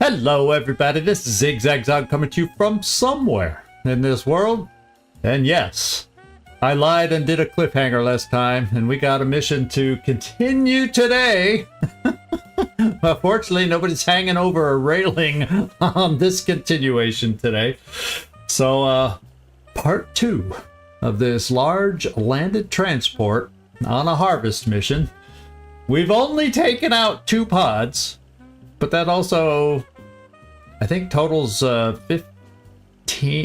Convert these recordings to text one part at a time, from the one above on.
Hello everybody, this is Zigzag coming to you from somewhere in this world. And yes, I lied and did a cliffhanger last time, and we got a mission to continue today. But fortunately, nobody's hanging over a railing on this continuation today. So, part 2 of this large landed transport on a harvest mission. We've only taken out 2 pods, but that also, I think, totals 15.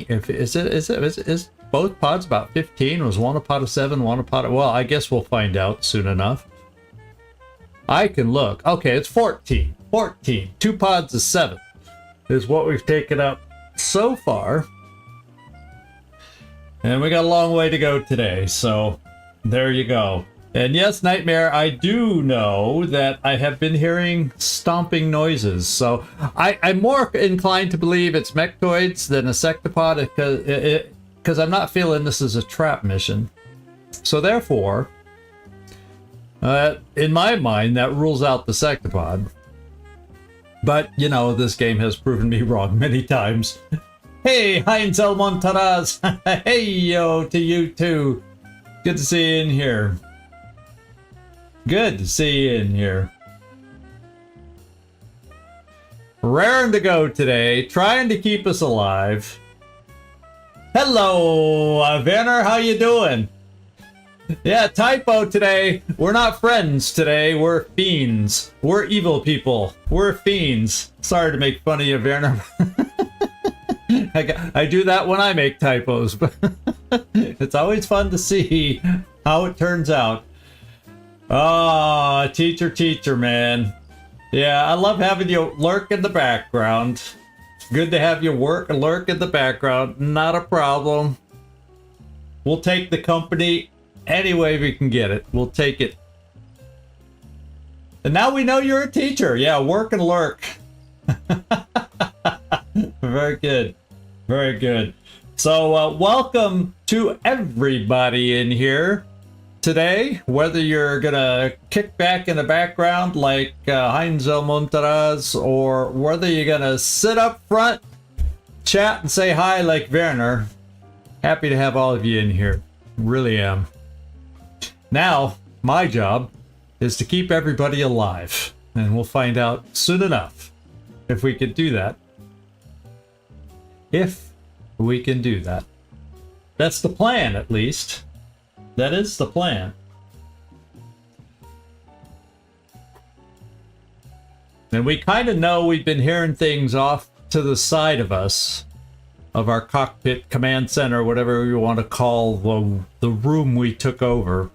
Is both pods about 15? Was one a pod of 7, one a pod of... Well, I guess we'll find out soon enough. I can look. Okay, it's 14. 14. 2 pods of 7 is what we've taken up so far. And we got a long way to go today, so there you go. And yes, Nightmare, I do know that I have been hearing stomping noises, so I'm more inclined to believe it's mechtoids than a sectopod because I'm not feeling this is a trap mission. So therefore, in my mind, that rules out the sectopod. But, you know, this game has proven me wrong many times. Hey, Heinz El Montaraz! Hey, yo, to you too. Good to see you in here. Good to see you in here. Raring to go today, trying to keep us alive. Hello, Werner, how you doing? Yeah, typo today. We're not friends today, we're fiends. We're evil people. We're fiends. Sorry to make fun of you, Werner. I do that when I make typos, but it's always fun to see how it turns out. Oh, teacher, man. Yeah, I love having you lurk in the background. Good to have you lurk in the background. Not a problem. We'll take the company any way we can get it. We'll take it. And now we know you're a teacher. Yeah, work and lurk. Very good. Very good. So, welcome to everybody in here today. Whether you're gonna kick back in the background like Heinz El Montaraz, or whether you're gonna sit up front, chat, and say hi like Werner. Happy to have all of you in here. Really am. Now, my job is to keep everybody alive. And we'll find out soon enough if we can do that. If we can do that. That's the plan, at least. That is the plan. And we kind of know we've been hearing things off to the side of us, of our cockpit command center, whatever you want to call the room we took over.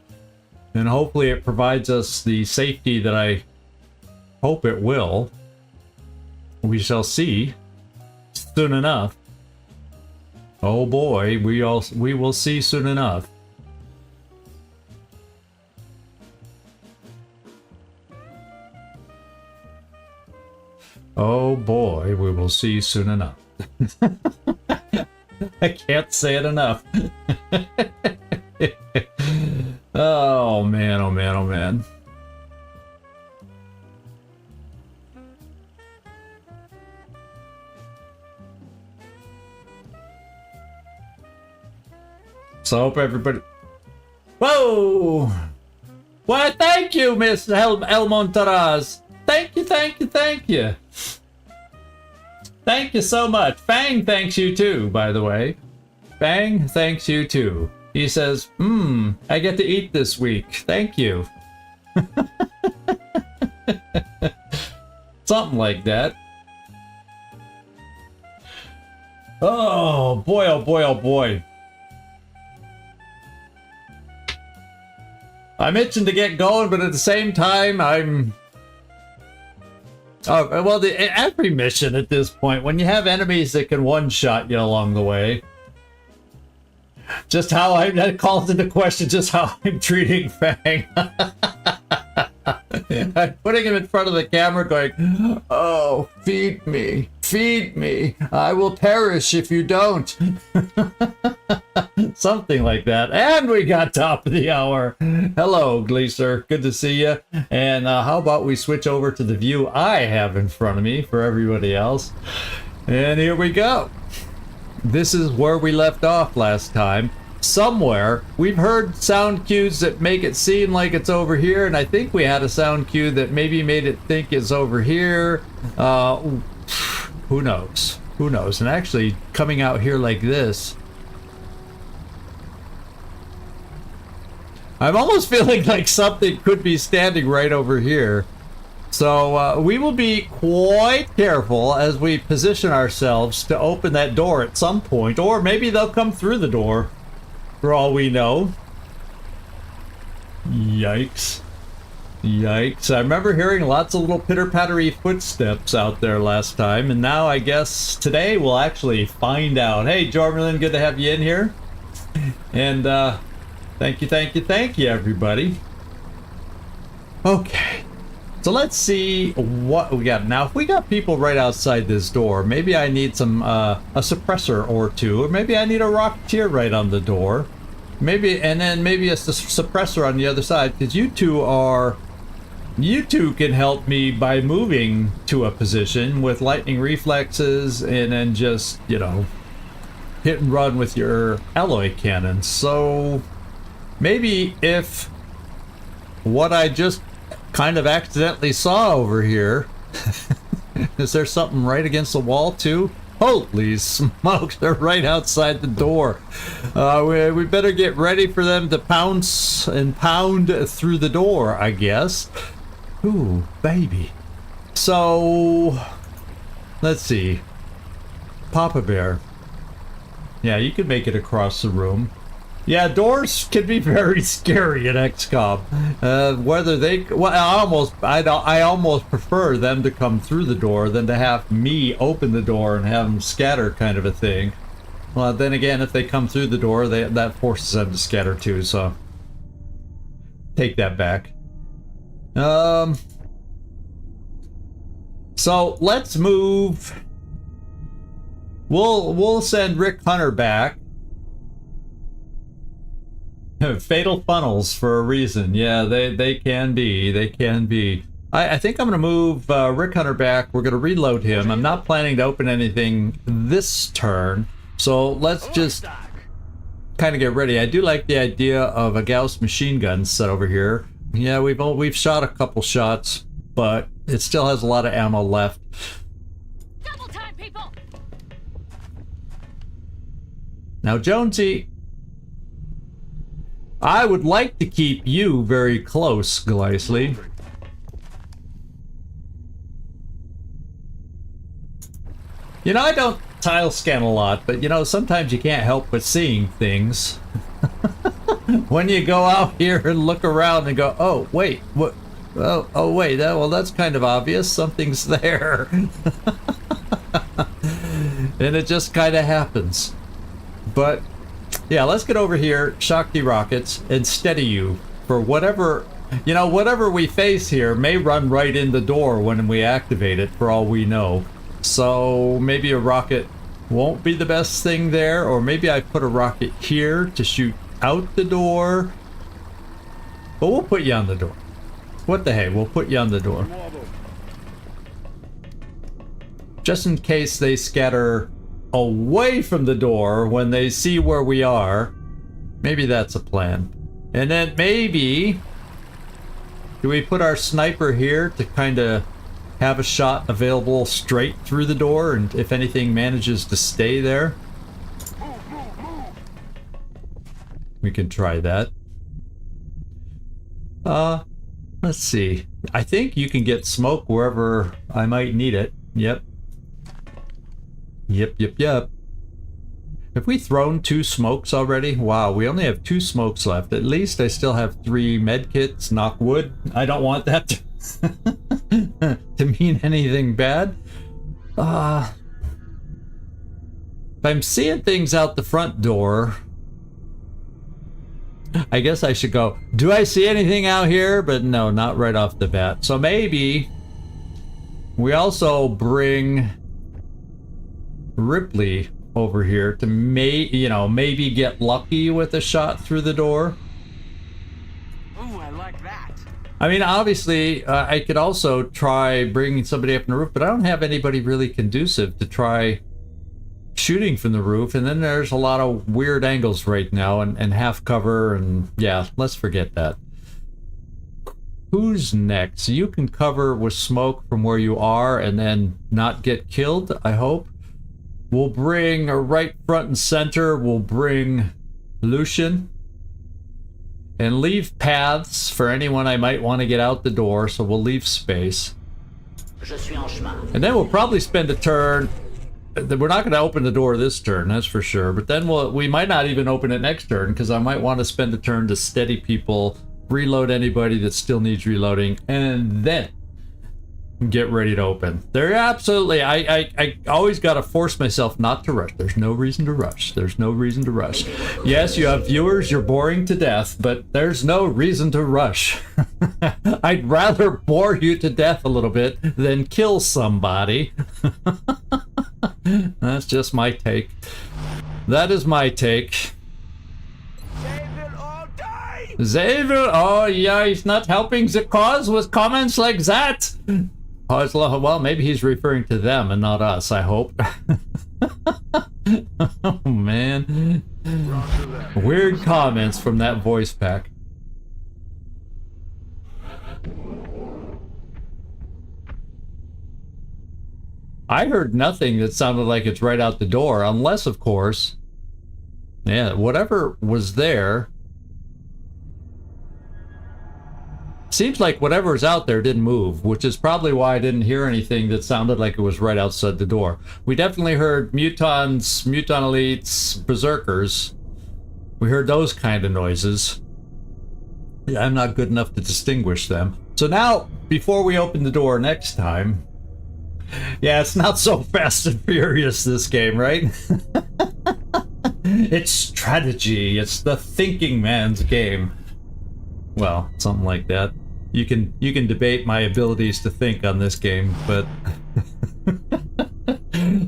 And hopefully it provides us the safety that I hope it will. We shall see soon enough. Oh boy, we will see soon enough. Oh boy, we will see soon enough. I can't say it enough. Oh man, oh man, oh man. So I hope everybody... Whoa! Why, thank you, Miss El Montaraz. Thank you, thank you, thank you. Thank you so much. Fang thanks you too, by the way. Fang thanks you too. He says, I get to eat this week. Thank you. Something like that. Oh boy, oh boy, oh boy. I'm itching to get going, but at the same time, I'm... Oh, well, every mission at this point, when you have enemies that can one-shot you along the way, just how that calls into question just how I'm treating Fang. I'm putting him in front of the camera going, oh, feed me, I will perish if you don't. Something like that. And we got top of the hour. Hello, Gleaser. Good to see you. And how about we switch over to the view I have in front of me for everybody else. And here we go. This is where we left off last time. Somewhere. We've heard sound cues that make it seem like it's over here, and I think we had a sound cue that maybe made it think it's over here. Who knows? Who knows? And actually, coming out here like this, I'm almost feeling like something could be standing right over here. So we will be quite careful as we position ourselves to open that door at some point, or maybe they'll come through the door. For all we know. Yikes. Yikes. I remember hearing lots of little pitter-pattery footsteps out there last time, and now I guess today we'll actually find out. Hey, Jormerlin, good to have you in here. And thank you, everybody. Okay. So let's see what we got. Now, if we got people right outside this door, maybe I need some a suppressor or two, or maybe I need a Rocketeer right on the door. Maybe, and then maybe a suppressor on the other side, because you two can help me by moving to a position with lightning reflexes and then just, you know, hit and run with your alloy cannons. So maybe if what I just kind of accidentally saw over here, is there something right against the wall too? Holy smokes, they're right outside the door. We better get ready for them to pounce and pound through the door, I guess. Ooh, baby. So, let's see. Papa Bear. Yeah, you could make it across the room. Yeah, doors can be very scary in XCOM. Whether they, well, I almost prefer them to come through the door than to have me open the door and have them scatter, kind of a thing. Well, then again, if they come through the door, that forces them to scatter too. So take that back. So let's move. We'll send Rick Hunter back. Fatal funnels for a reason. Yeah, they can be. They can be. I think I'm going to move Rick Hunter back. We're going to reload him. I'm not planning to open anything this turn. So let's just kind of get ready. I do like the idea of a Gauss machine gun set over here. Yeah, we've shot a couple shots, but it still has a lot of ammo left. Double time, people. Now, Jonesy, I would like to keep you very close, Gleasley. You know, I don't tile scan a lot, but you know, sometimes you can't help but seeing things. When you go out here and look around and go, oh, wait, what? Oh wait, well, that's kind of obvious. Something's there. And it just kind of happens. But yeah, let's get over here, shock the rockets, and steady you for whatever, you know, whatever we face here may run right in the door when we activate it, for all we know. So maybe a rocket won't be the best thing there, or maybe I put a rocket here to shoot out the door. But we'll put you on the door. What the hey, we'll put you on the door. Just in case they scatter away from the door when they see where we are. Maybe that's a plan. And then maybe, do we put our sniper here to kind of have a shot available straight through the door, and if anything manages to stay there, we can try that. Let's see. I think you can get smoke wherever I might need it. Yep. Yep. Have we thrown 2 smokes already? Wow, we only have 2 smokes left. At least I still have 3 medkits. Knock wood. I don't want that to mean anything bad. If I'm seeing things out the front door, I guess I should go, do I see anything out here? But no, not right off the bat. So maybe we also bring Ripley over here to maybe get lucky with a shot through the door. Ooh, I like that. I mean, obviously, I could also try bringing somebody up on the roof, but I don't have anybody really conducive to try shooting from the roof. And then there's a lot of weird angles right now and half cover, and yeah, let's forget that. Who's next? You can cover with smoke from where you are and then not get killed, I hope. We'll bring right front and center, we'll bring Lucian. And leave paths for anyone I might want to get out the door, so we'll leave space. And then we'll probably spend a turn. We're not going to open the door this turn, that's for sure. But then we might not even open it next turn, because I might want to spend a turn to steady people, reload anybody that still needs reloading, and then get ready to open. They're absolutely, I always got to force myself not to rush. There's no reason to rush. There's no reason to rush. Yes, you have viewers, you're boring to death, but there's no reason to rush. I'd rather bore you to death a little bit than kill somebody. That's just my take. That is my take. Xavier, oh yeah, he's not helping the cause with comments like that. Well, maybe he's referring to them and not us, I hope. Oh man. Weird comments from that voice pack. I heard nothing that sounded like it's right out the door, unless, of course, yeah, whatever was there. Seems like whatever's out there didn't move, which is probably why I didn't hear anything that sounded like it was right outside the door. We definitely heard mutons, muton elites, berserkers. We heard those kind of noises. Yeah, I'm not good enough to distinguish them. So now, before we open the door next time, yeah, it's not so fast and furious, this game, right? It's strategy. It's the thinking man's game. Well, something like that. You can debate my abilities to think on this game, but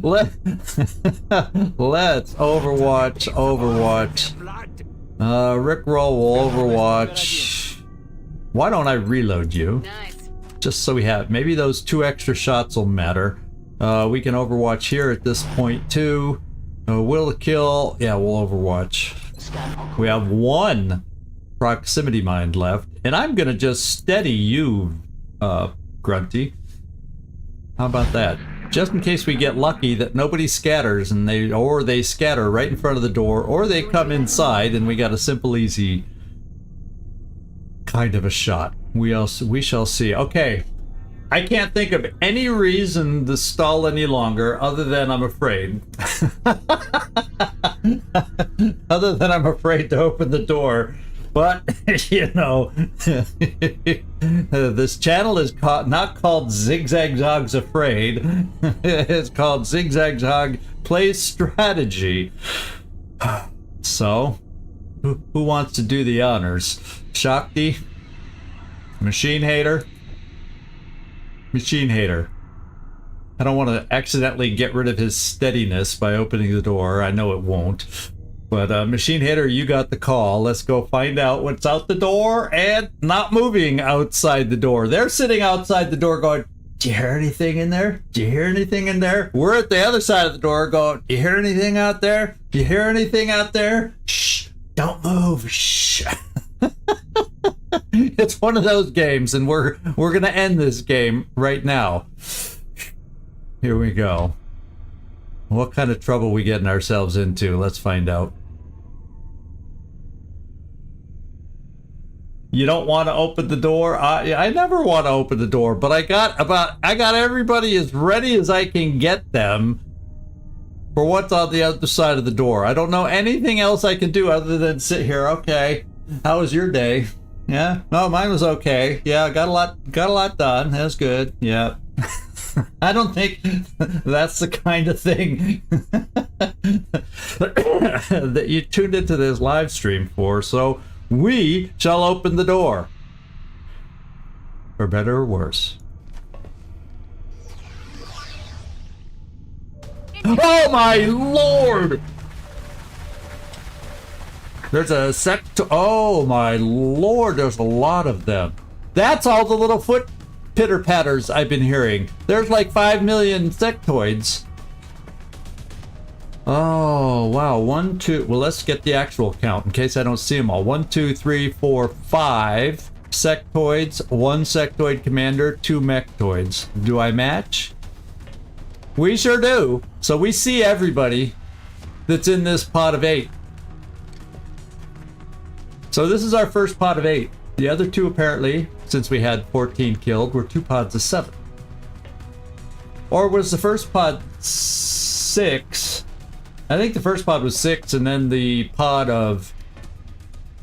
let's Overwatch. Rickroll will Overwatch. Why don't I reload you? Nice. Just so we have, maybe those 2 extra shots will matter. We can Overwatch here at this point too. Will kill, yeah, we'll Overwatch. We have 1 proximity mine left, and I'm gonna just steady you, Grunty. How about that? Just in case we get lucky that nobody scatters and they scatter right in front of the door, or they come inside and we got a simple, easy kind of a shot. We shall see. Okay, I can't think of any reason to stall any longer other than I'm afraid. Other than I'm afraid to open the door. But, you know, this channel is not called Zigzag Zog's Afraid. It's called Zigzag Zog Plays Strategy. So, who wants to do the honors? Shakti? Machine Hater? Machine Hater. I don't want to accidentally get rid of his steadiness by opening the door. I know it won't. But Machine Hater, you got the call. Let's go find out what's out the door and not moving outside the door. They're sitting outside the door going, do you hear anything in there? Do you hear anything in there? We're at the other side of the door going, do you hear anything out there? Do you hear anything out there? Shh, don't move, shh. It's one of those games, and we're gonna end this game right now. Here we go. What kind of trouble we getting ourselves into? Let's find out. You don't want to open the door? I never want to open the door, but I got everybody as ready as I can get them for what's on the other side of the door. I don't know anything else I can do other than sit here. Okay, how was your day? Yeah, no, mine was okay. Yeah, got a lot done. That was good. Yeah. I don't think that's the kind of thing that you tuned into this live stream for, so we shall open the door. For better or worse. Oh my lord! There's a oh my lord, there's a lot of them. That's all the little foot pitter patters I've been hearing. There's like 5 million sectoids. Oh wow, 1, 2. Well, let's get the actual count in case I don't see them all. 1, 2, 3, 4, 5 sectoids, 1 sectoid commander, 2 mechtoids. Do I match? We sure do. So we see everybody that's in this pot of 8. So this is our first pot of 8. The other 2 apparently, since we had 14 killed, were 2 pods of 7. Or was the first pod 6? I think the first pod was 6, and then the pod of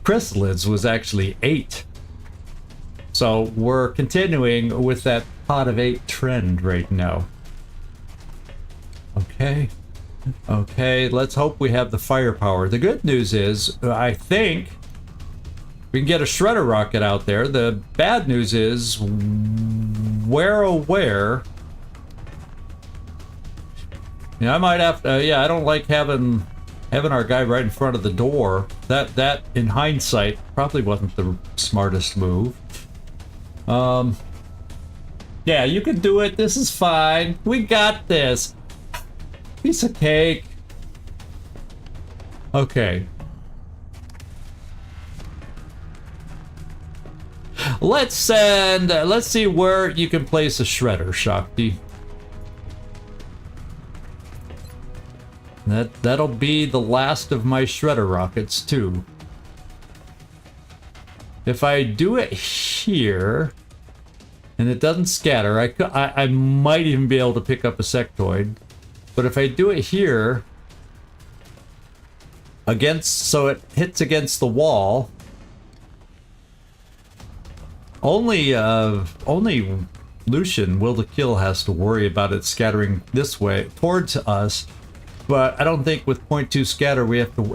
chrysalids was actually 8. So we're continuing with that pot of 8 trend right now. Okay. Okay, let's hope we have the firepower. The good news is, I think we can get a shredder rocket out there. The bad news is, where oh where? Yeah, I might have to, yeah, I don't like having our guy right in front of the door. That in hindsight probably wasn't the smartest move. Yeah, you can do it. This is fine. We got this. Piece of cake. Okay. Let's send, let's see where you can place a shredder, Shakti. That'll be the last of my shredder rockets too. If I do it here and it doesn't scatter, I might even be able to pick up a sectoid. But if I do it here so it hits against the wall, only Lucian, Will to Kill, has to worry about it scattering this way towards us. But I don't think with 0.2 scatter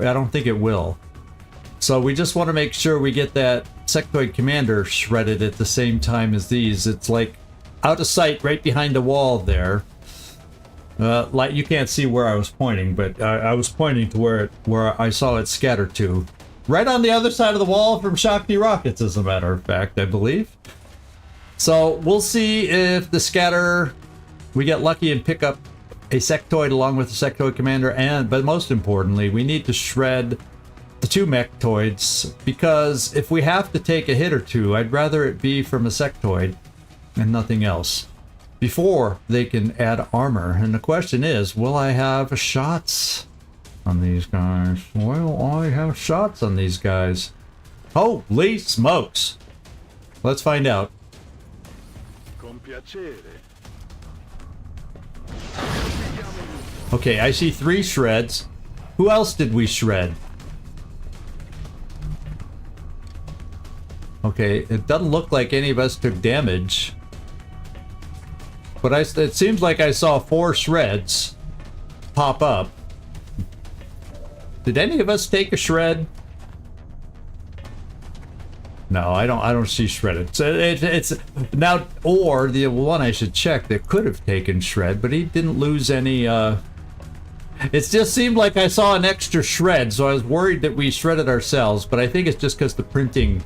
I don't think it will. So we just want to make sure we get that sectoid commander shredded at the same time as these. It's like out of sight right behind the wall there. Like you can't see where I was pointing, but I was pointing to where I saw it scatter to. Right on the other side of the wall from Shakti rockets, as a matter of fact, I believe. So we'll see if the scatter, we get lucky and pick up a sectoid along with the sectoid commander, but most importantly, we need to shred the 2 mechtoids, because if we have to take a hit or 2, I'd rather it be from a sectoid and nothing else before they can add armor. And the question is, will I have shots on these guys? Will I have shots on these guys? Holy smokes! Let's find out. Okay, I see 3 shreds. Who else did we shred? Okay, it doesn't look like any of us took damage. But it seems like I saw 4 shreds pop up. Did any of us take a shred? No, I don't see shredded. So it's now, or the one I should check that could have taken shred, but he didn't lose any. It just seemed like I saw an extra shred, so I was worried that we shredded ourselves. But I think it's just because the printing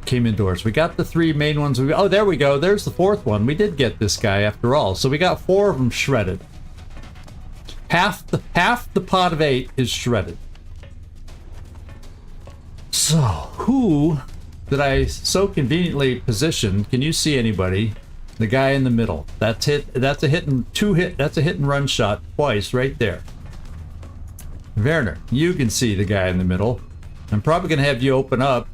came indoors. We got the 3 main ones. Oh, there we go. There's the 4th one. We did get this guy after all. So we got 4 of them shredded. Half the pot of 8 is shredded. So who did I so conveniently position? Can you see anybody? The guy in the middle. That's hit. That's a hit and that's a hit and run shot twice right there. Werner, you can see the guy in the middle. I'm probably gonna have you open up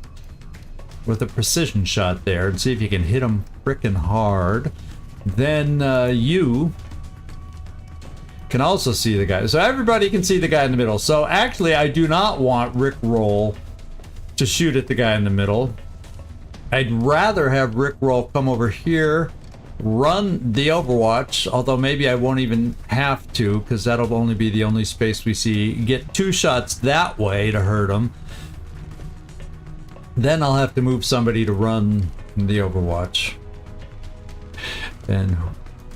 with a precision shot there and see if you can hit him frickin' hard. Then you can also see the guy. So everybody can see the guy in the middle. So actually, I do not want Rick Roll to shoot at the guy in the middle. I'd rather have Rick Roll come over here, run the Overwatch, although maybe I won't even have to, because that'll only be the only space we see. Get 2 shots that way to hurt him. Then I'll have to move somebody to run the Overwatch. And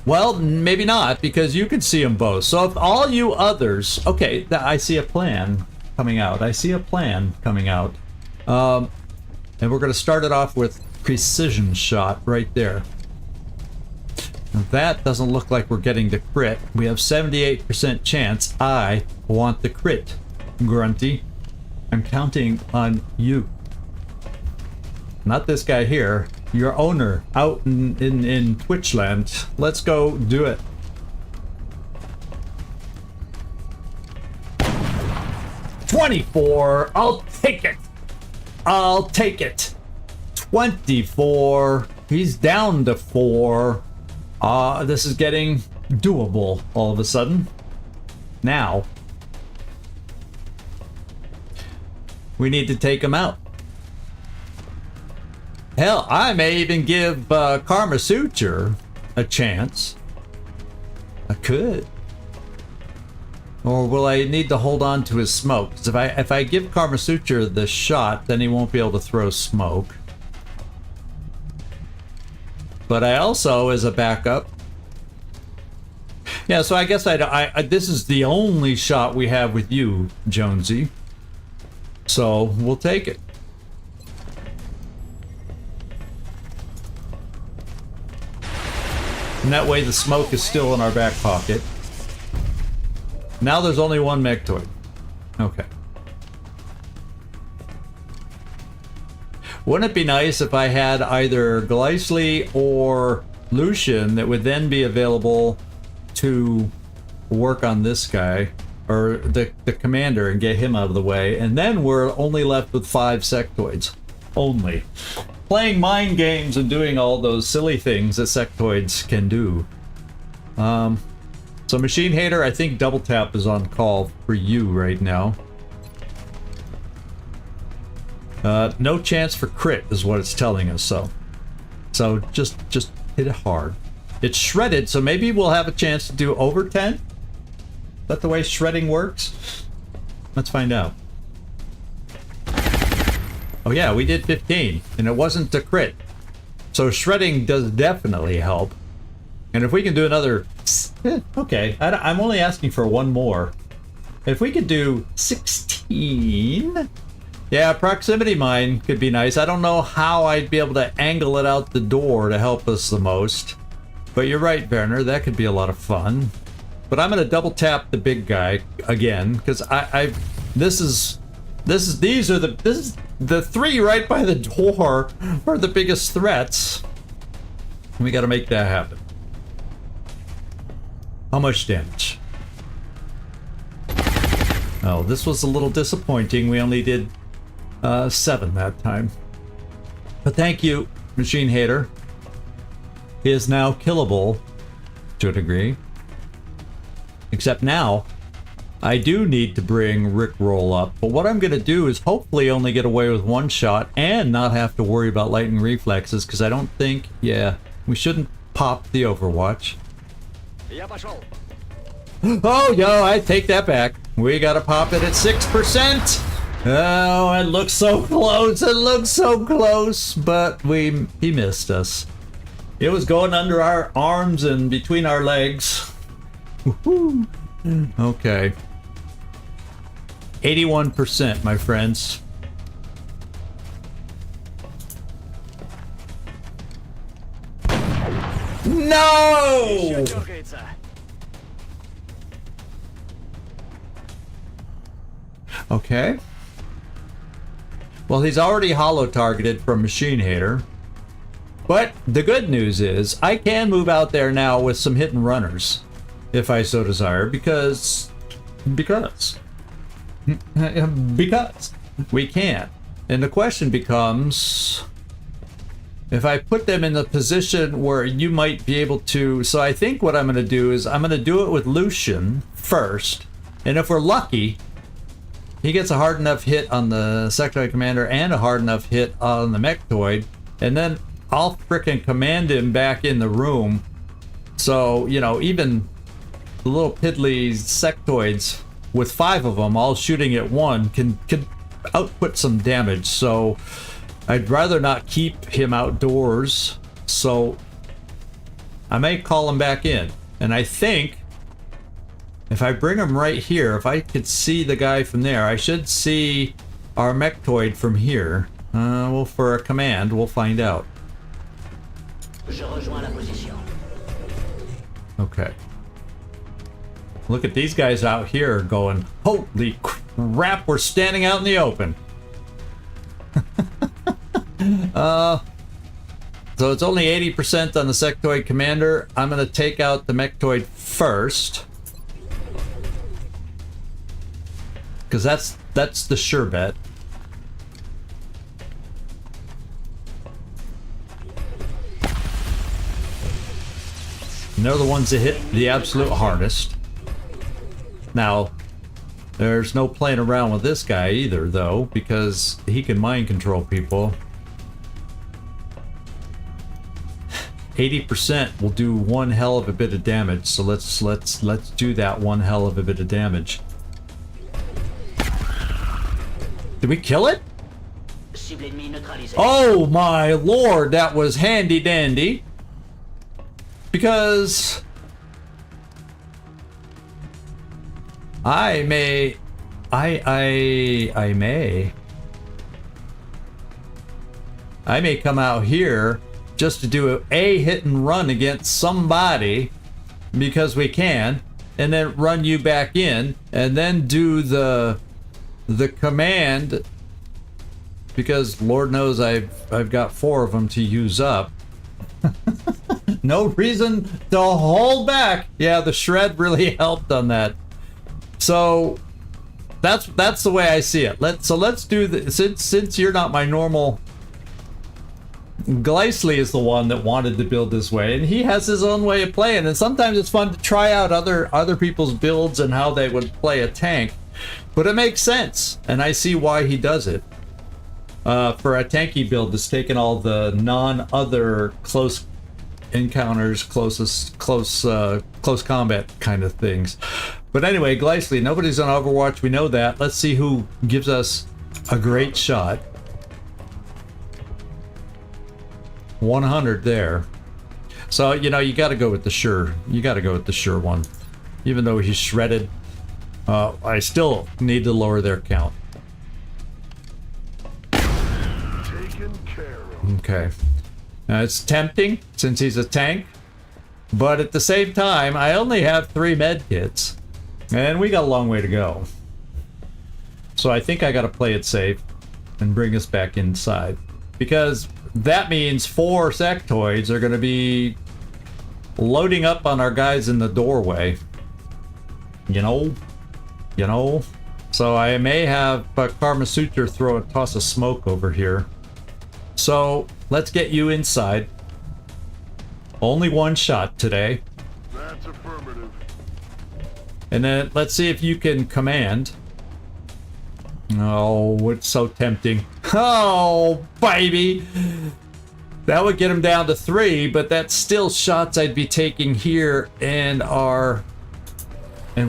Well, maybe not, because you can see them both. So if all you others... Okay, I see a plan coming out. I see a plan coming out. And we're going to start it off with precision shot right there. Now that doesn't look like we're getting the crit. We have 78% chance. I want the crit, Grunty. I'm counting on you. Not this guy here. Your owner out in Twitchland. Let's go do it. $24. I'll take it. I'll take it. 24. He's down to 4. This is getting doable all of a sudden. Now, we need to take him out. Hell, I may even give Karma Suture a chance. I could. Or will I need to hold on to his smoke? Because if I give Karma Suture the shot, then he won't be able to throw smoke. But I also, as a backup... Yeah, so I guess this is the only shot we have with you, Jonesy. So, we'll take it. And that way the smoke is still in our back pocket. Now there's only one Mechtoid. Okay. Wouldn't it be nice if I had either Gleisly or Lucian that would then be available to work on this guy, or the commander, and get him out of the way, and then we're only left with 5 sectoids. Only. Playing mind games and doing all those silly things that sectoids can do. So Machine Hater, I think double tap is on call for you right now. No chance for crit is what it's telling us, so just hit it hard. It's shredded, so maybe we'll have a chance to do over 10? Is that the way shredding works? Let's find out. Oh yeah, we did 15, and it wasn't a crit. So shredding does definitely help. And if we can do another... okay, I'm only asking for one more. If we could do 16... Yeah, proximity mine could be nice. I don't know how I'd be able to angle it out the door to help us the most. But you're right, Werner, that could be a lot of fun. But I'm gonna double tap the big guy again, because this is the 3 right by the door are the biggest threats. We gotta make that happen. How much damage? Oh, this was a little disappointing. We only did 7 that time. But thank you, Machine Hater. He is now killable to a degree. Except now, I do need to bring Rickroll up. But what I'm going to do is hopefully only get away with 1 shot and not have to worry about lightning reflexes, because I don't think, yeah, we shouldn't pop the Overwatch. Oh, yo, I take that back. We got to pop it at 6%. Oh, it looks so close. It looks so close, but he missed us. It was going under our arms and between our legs. Woohoo. Okay. 81%, my friends. No! Okay. Well, he's already hollow targeted from Machine Hater. But the good news is I can move out there now with some hit and runners, if I so desire, because we can. And the question becomes, if I put them in the position where you might be able to... So I think what I'm going to do is I'm going to do it with Lucian first, and if we're lucky, he gets a hard enough hit on the sectoid commander and a hard enough hit on the mechtoid, and then I'll frickin' command him back in the room. So, you know, even the little piddly sectoids, with 5 of them all shooting at 1, can output some damage. So I'd rather not keep him outdoors. So I may call him back in. And I think if I bring him right here, if I could see the guy from there, I should see our mechtoid from here. Well, for a command, we'll find out. Je rejoins la position. Okay. Look at these guys out here going, holy crap, we're standing out in the open. So it's only 80% on the sectoid commander. I'm going to take out the mechtoid first. Because that's the sure bet. And they're the ones that hit the absolute hardest. Now, there's no playing around with this guy either, though, because he can mind control people. 80% will do one hell of a bit of damage, so let's do that one hell of a bit of damage. Did we kill it? Cible ennemie neutralisée. Oh my lord, that was handy dandy. Because I may come out here just to do a hit and run against somebody because we can, and then run you back in, and then do the command because Lord knows I've got 4 of them to use up. No reason to hold back. Yeah, the shred really helped on that. So that's the way I see it. Let's do the since you're not my normal. Gleisley is the one that wanted to build this way, and he has his own way of playing. And sometimes it's fun to try out other people's builds and how they would play a tank. But it makes sense, and I see why he does it. For a tanky build, it's taken all the non-other close encounters, close combat kind of things. But anyway, Gleisley, nobody's on Overwatch. We know that. Let's see who gives us a great shot. 100 there. So, you know, you got to go with the sure. You got to go with the sure one. Even though he's shredded, I still need to lower their count. Taken care of. Okay. Now, it's tempting since he's a tank, but at the same time, I only have 3 med kits, and we got a long way to go. So I think I got to play it safe and bring us back inside, because that means 4 sectoids are going to be loading up on our guys in the doorway. You know. So I may have Karma Suture toss a smoke over here. So let's get you inside. Only 1 shot today. That's affirmative. And then let's see if you can command. Oh, it's so tempting. Oh, baby. That would get him down to 3, but that's still shots I'd be taking here and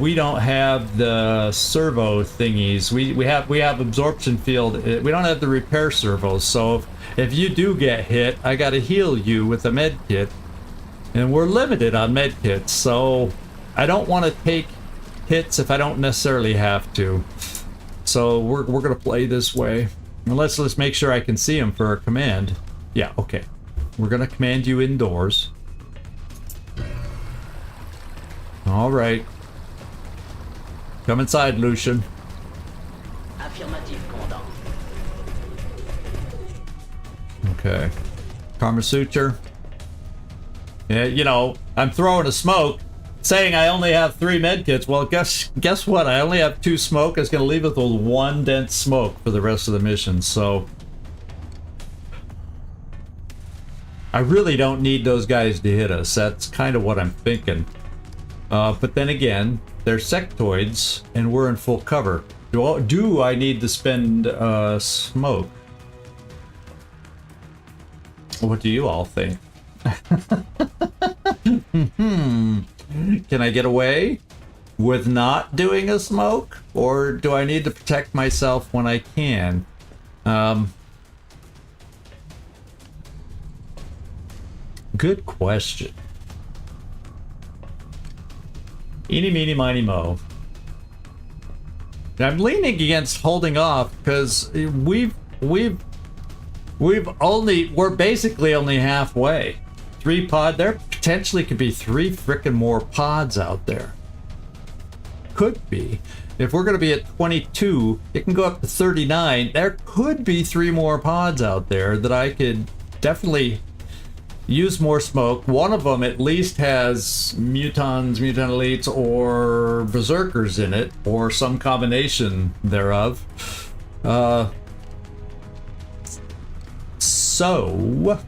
we don't have the servo thingies. We have absorption field. We don't have the repair servos. So if you do get hit, I got to heal you with a med kit. And we're limited on med kits, so I don't want to take hits if I don't necessarily have to. So we're gonna play this way. And let's make sure I can see him for a command. Yeah, okay. We're gonna command you indoors. All right. Come inside, Lucian. Affirmatif, commandant. Okay. Karma Suture. Yeah, you know, I'm throwing a smoke, saying I only have 3 medkits. Well, guess what? I only have 2 smoke. It's gonna leave us with 1 dense smoke for the rest of the mission. So I really don't need those guys to hit us. That's kind of what I'm thinking. But then again, they're sectoids, and we're in full cover. Do I need to spend smoke? What do you all think? Can I get away with not doing a smoke? Or do I need to protect myself when I can? Good question. Eeny, meeny, miny, mo. I'm leaning against holding off because we're basically only halfway. 3 pod, there potentially could be 3 frickin' more pods out there. Could be. If we're gonna be at 22, it can go up to 39. There could be 3 more pods out there that I could definitely use more smoke. One of them at least has mutants, mutant elites, or berserkers in it, or some combination thereof. So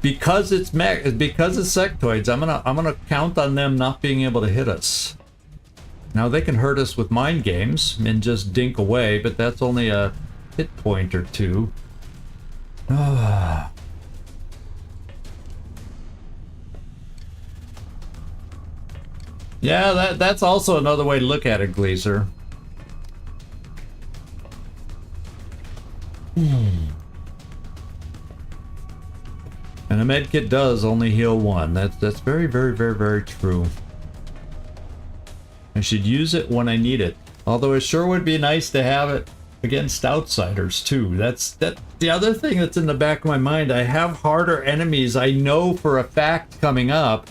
because it's sectoids, I'm gonna count on them not being able to hit us. Now they can hurt us with mind games and just dink away, but that's only a hit point or 2. Yeah, that's also another way to look at it, Gleaser. And a medkit does only heal 1. That's very, very, very, very true. I should use it when I need it. Although it sure would be nice to have it against outsiders too. That's the other thing that's in the back of my mind. I have harder enemies I know for a fact coming up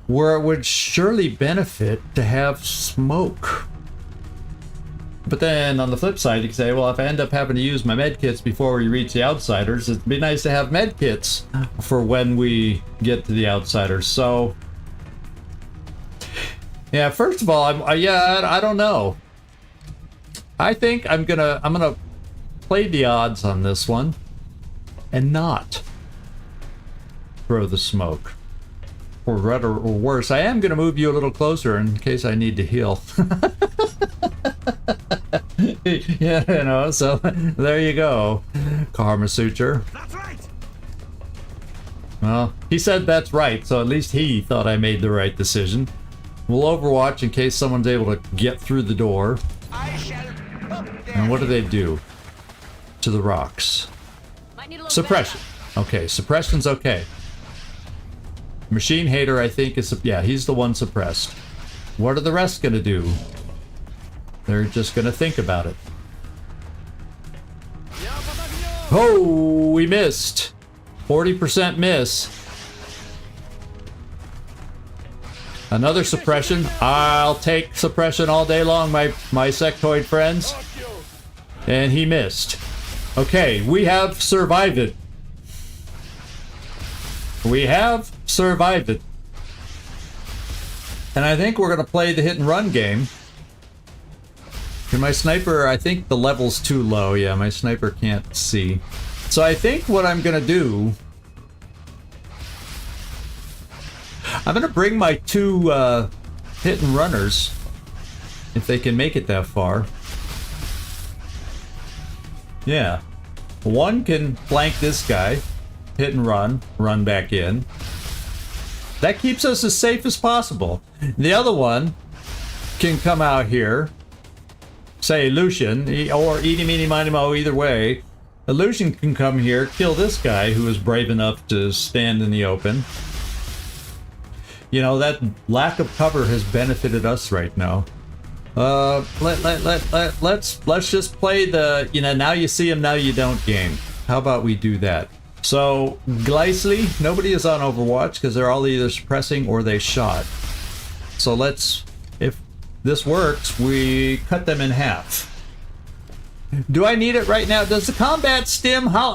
where it would surely benefit to have smoke. But then on the flip side, you can say, well, if I end up having to use my medkits before we reach the outsiders, it'd be nice to have medkits for when we get to the outsiders. So yeah, first of all, I don't know. I think I'm gonna play the odds on this one and not throw the smoke. Or rather, or worse, I am gonna move you a little closer in case I need to heal. Yeah, you know, so there you go, Karma Suture. That's right. Well, he said that's right, so at least he thought I made the right decision. We'll Overwatch in case someone's able to get through the door. I shall. And what do? To the rocks. Might need a little Suppression. Okay, suppression's okay. Machine Hater, I think, is... Yeah, he's the one suppressed. What are the rest gonna do? They're just gonna think about it. Oh, we missed. 40% miss. Another suppression. I'll take suppression all day long, my sectoid friends. And he missed. Okay, we have survived it. We have survived it. And I think we're gonna play the hit and run game. And my sniper, I think the level's too low. Yeah, my sniper can't see. So I think what I'm gonna do, I'm gonna bring my 2 hit and runners, if they can make it that far. Yeah. One can flank this guy, hit and run back in. That keeps us as safe as possible. The other one can come out here, say Lucian, or Eeny, Meeny, Miny, Mo, either way. Illusion can come here, kill this guy who is brave enough to stand in the open. You know, that lack of cover has benefited us right now. Let's just play the, you know, now you see him, now you don't game. How about we do that? So, Gleisly, nobody is on Overwatch because they're all either suppressing or they shot. So let's, if this works, we cut them in half. Do I need it right now? Does the combat stim, how,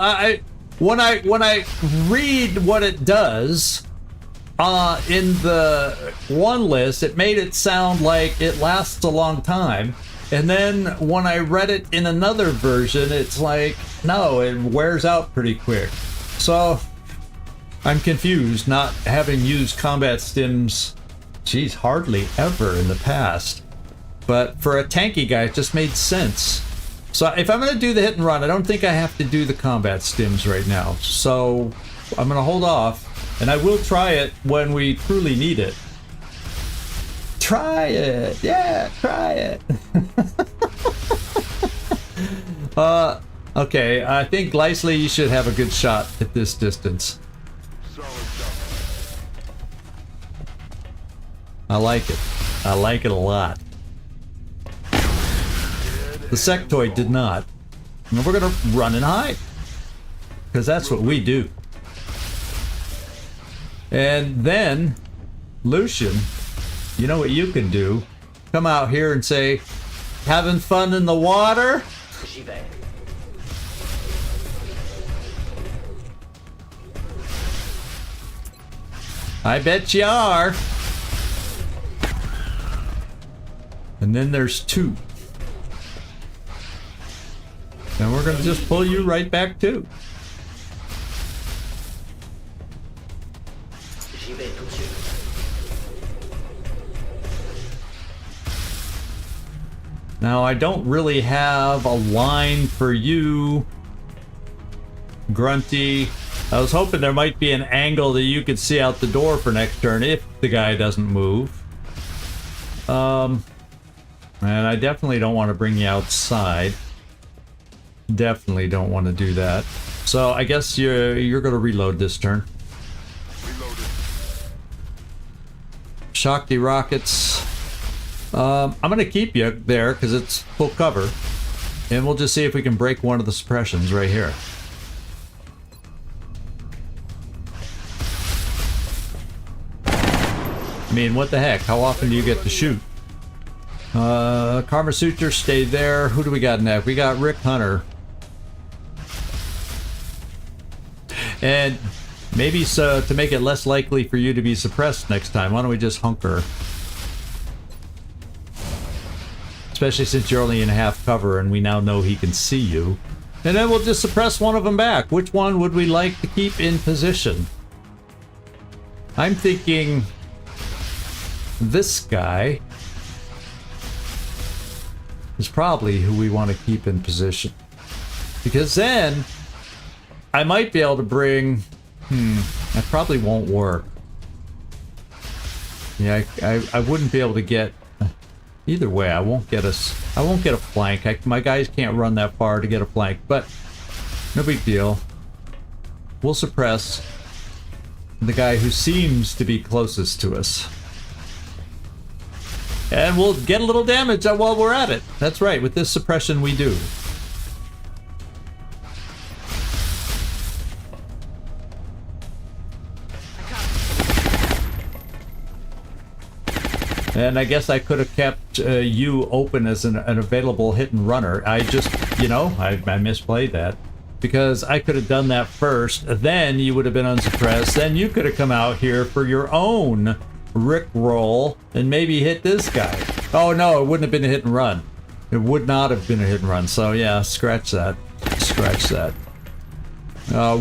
when I read what it does, in the one list, it made it sound like it lasts a long time. And then when I read it in another version, it's like, no, it wears out pretty quick. So I'm confused, not having used combat stims, geez, hardly ever in the past. But for a tanky guy, it just made sense. So if I'm going to do the hit and run, I don't think I have to do the combat stims right now. So I'm going to hold off. And I will try it when we truly need it. Try it! Yeah, try it! Okay, I think Gleisly, you should have a good shot at this distance. Solid stuff. I like it. I like it a lot. The sectoid did not. And we're gonna run and hide. Because that's what we do. And then, Lucian, you know what you can do? Come out here and say, having fun in the water? J'y vais. I bet you are. And then there's two. And we're gonna just pull you right back too. J'y vais tout de suite. Now I don't really have a line for you, Grunty. I was hoping there might be an angle that you could see out the door for next turn if the guy doesn't move. And I definitely don't want to bring you outside. Definitely don't want to do that. So I guess you're going to reload this turn. Reloaded. Shakti rockets. I'm going to keep you there because it's full cover. And we'll just see if we can break one of the suppressions right here. I mean, what the heck? How often do you get to shoot? Karma Suture, stay there. Who do we got next? We got Rick Hunter. And maybe so to make it less likely for you to be suppressed next time, why don't we just hunker? Especially since you're only in half cover and we now know he can see you. And then we'll just suppress one of them back. Which one would we like to keep in position? I'm thinking this guy is probably who we want to keep in position. Because then I might be able to bring... that probably won't work. Yeah, I wouldn't be able to get... Either way, I won't get a flank. My guys can't run that far to get a flank, but no big deal. We'll suppress the guy who seems to be closest to us. And we'll get a little damage while we're at it. That's right, with this suppression we do. And I guess I could have kept you open as an available hit and runner. I just, you know, I misplayed that. Because I could have done that first, then you would have been unsuppressed, then you could have come out here for your own Rick roll and maybe hit this guy. Oh no, it wouldn't have been a hit and run. It would not have been a hit and run. So yeah, scratch that. Scratch that.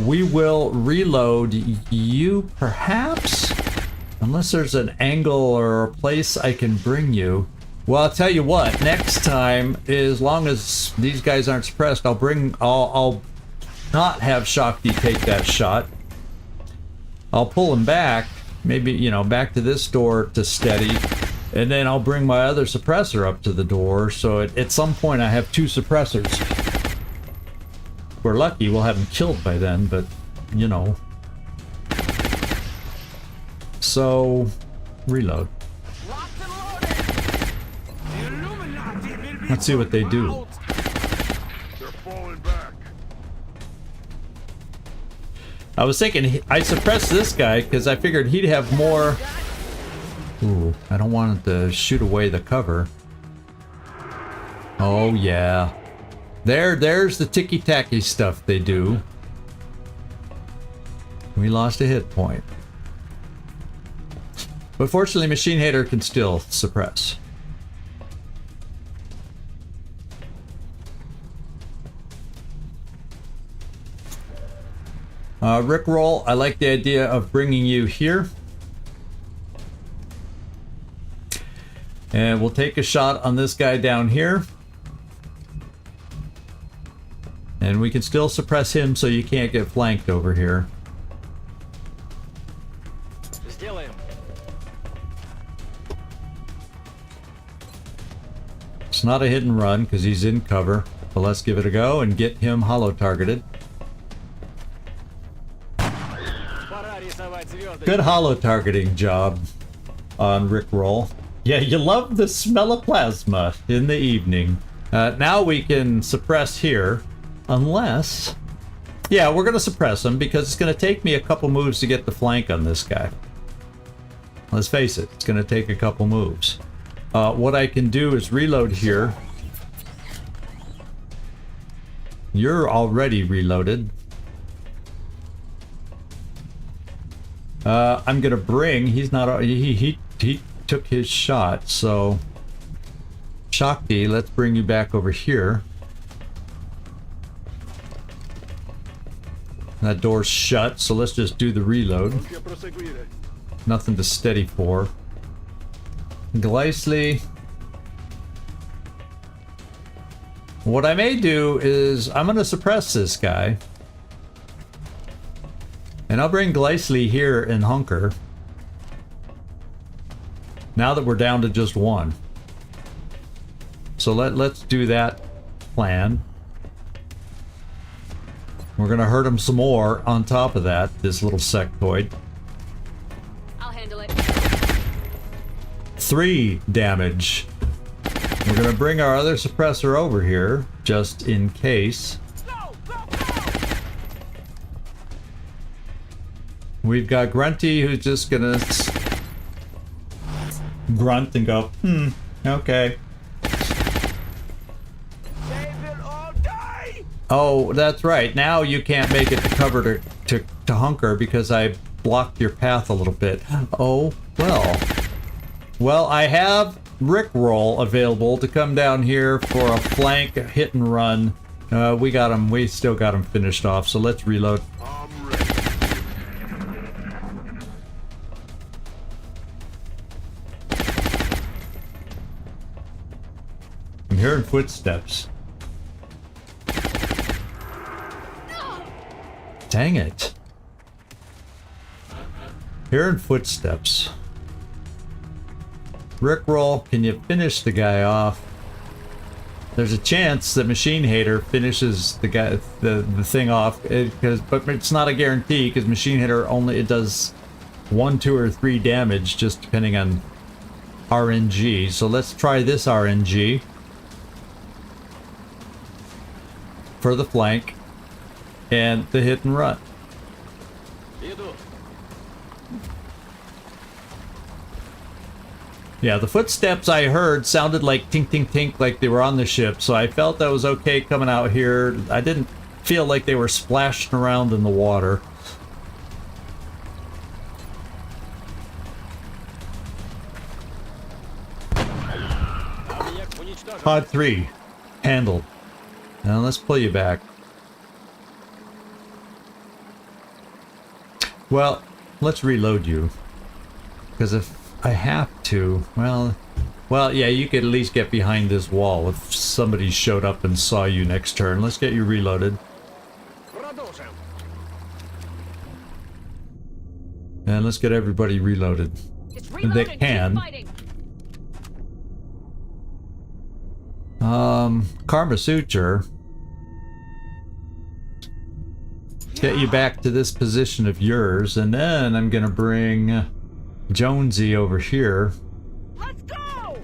We will reload you, perhaps? Unless there's an angle or a place I can bring you. Well, I'll tell you what, next time, as long as these guys aren't suppressed, I'll not have Shakti take that shot. I'll pull him back, maybe, you know, back to this door to steady, and then I'll bring my other suppressor up to the door, so at some point I have two suppressors. If we're lucky, we'll have them killed by then, but, you know. So, reload. Let's see what they do. They're falling back. I was thinking I suppressed this guy because I figured he'd have more. Ooh, I don't want it to shoot away the cover. Oh yeah, there's the ticky-tacky stuff they do. We lost a hit point, but fortunately, Machine Hater can still suppress. Rickroll, I like the idea of bringing you here. And we'll take a shot on this guy down here. And we can still suppress him so you can't get flanked over here. It's not a hit and run because he's in cover. But let's give it a go and get him hollow targeted. Good hollow targeting job. on Rickroll. Yeah, you love the smell of plasma in the evening. Now we can suppress here, unless... Yeah, we're going to suppress him because it's going to take me a couple moves to get the flank on this guy. Let's face it, it's going to take a couple moves. What I can do is reload here. You're already reloaded. I'm going to bring... He's not... He took his shot, so... Shakti, let's bring you back over here. That door's shut, so let's just do the reload. Nothing to steady for. Gleisly. What I may do is I'm going to suppress this guy. And I'll bring Gleisly here and hunker. Now that we're down to just one. So let's do that plan. We're gonna hurt him some more on top of that, this little sectoid. I'll handle it. 3 damage. We're gonna bring our other suppressor over here, just in case. We've got Grunty who's just gonna grunt and go, okay. Oh, that's right. Now you can't make it to cover to hunker because I blocked your path a little bit. Oh, well. Well, I have Rickroll available to come down here for a flank hit and run. We got him. We still got him finished off, so let's reload. I'm ready. I'm hearing footsteps. Dang it. Hearing footsteps. Rickroll, can you finish the guy off? There's a chance that Machine Hater finishes the guy the thing off, but it's not a guarantee because Machine Hater it does 1, 2, or 3 damage just depending on RNG. So let's try this RNG for the flank. And the hit and run. Yeah, the footsteps I heard sounded like tink tink tink, like they were on the ship, so I felt that was okay coming out here. I didn't feel like they were splashing around in the water. Pod 3 handled. Now let's pull you back. Well, let's reload you. Because if I have to, well, yeah, you could at least get behind this wall if somebody showed up and saw you next turn. Let's get you reloaded. And let's get everybody reloaded. They can. Karma Suture. Get you back to this position of yours, and then I'm gonna bring Jonesy over here. Let's go!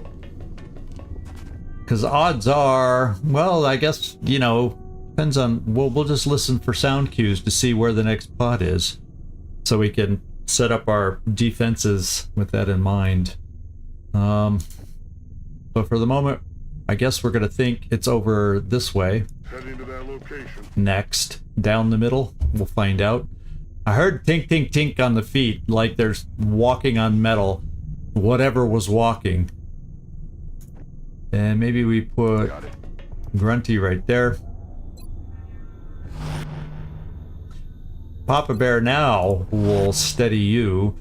Because odds are, well, I guess, you know, depends on, we'll just listen for sound cues to see where the next pod is. So we can set up our defenses with that in mind. But for the moment, I guess we're gonna think it's over this way. Heading to that location. Next, down the middle, we'll find out. I heard tink tink tink on the feet, like there's walking on metal. Whatever was walking. And maybe we put Grunty right there. Papa Bear now will steady you.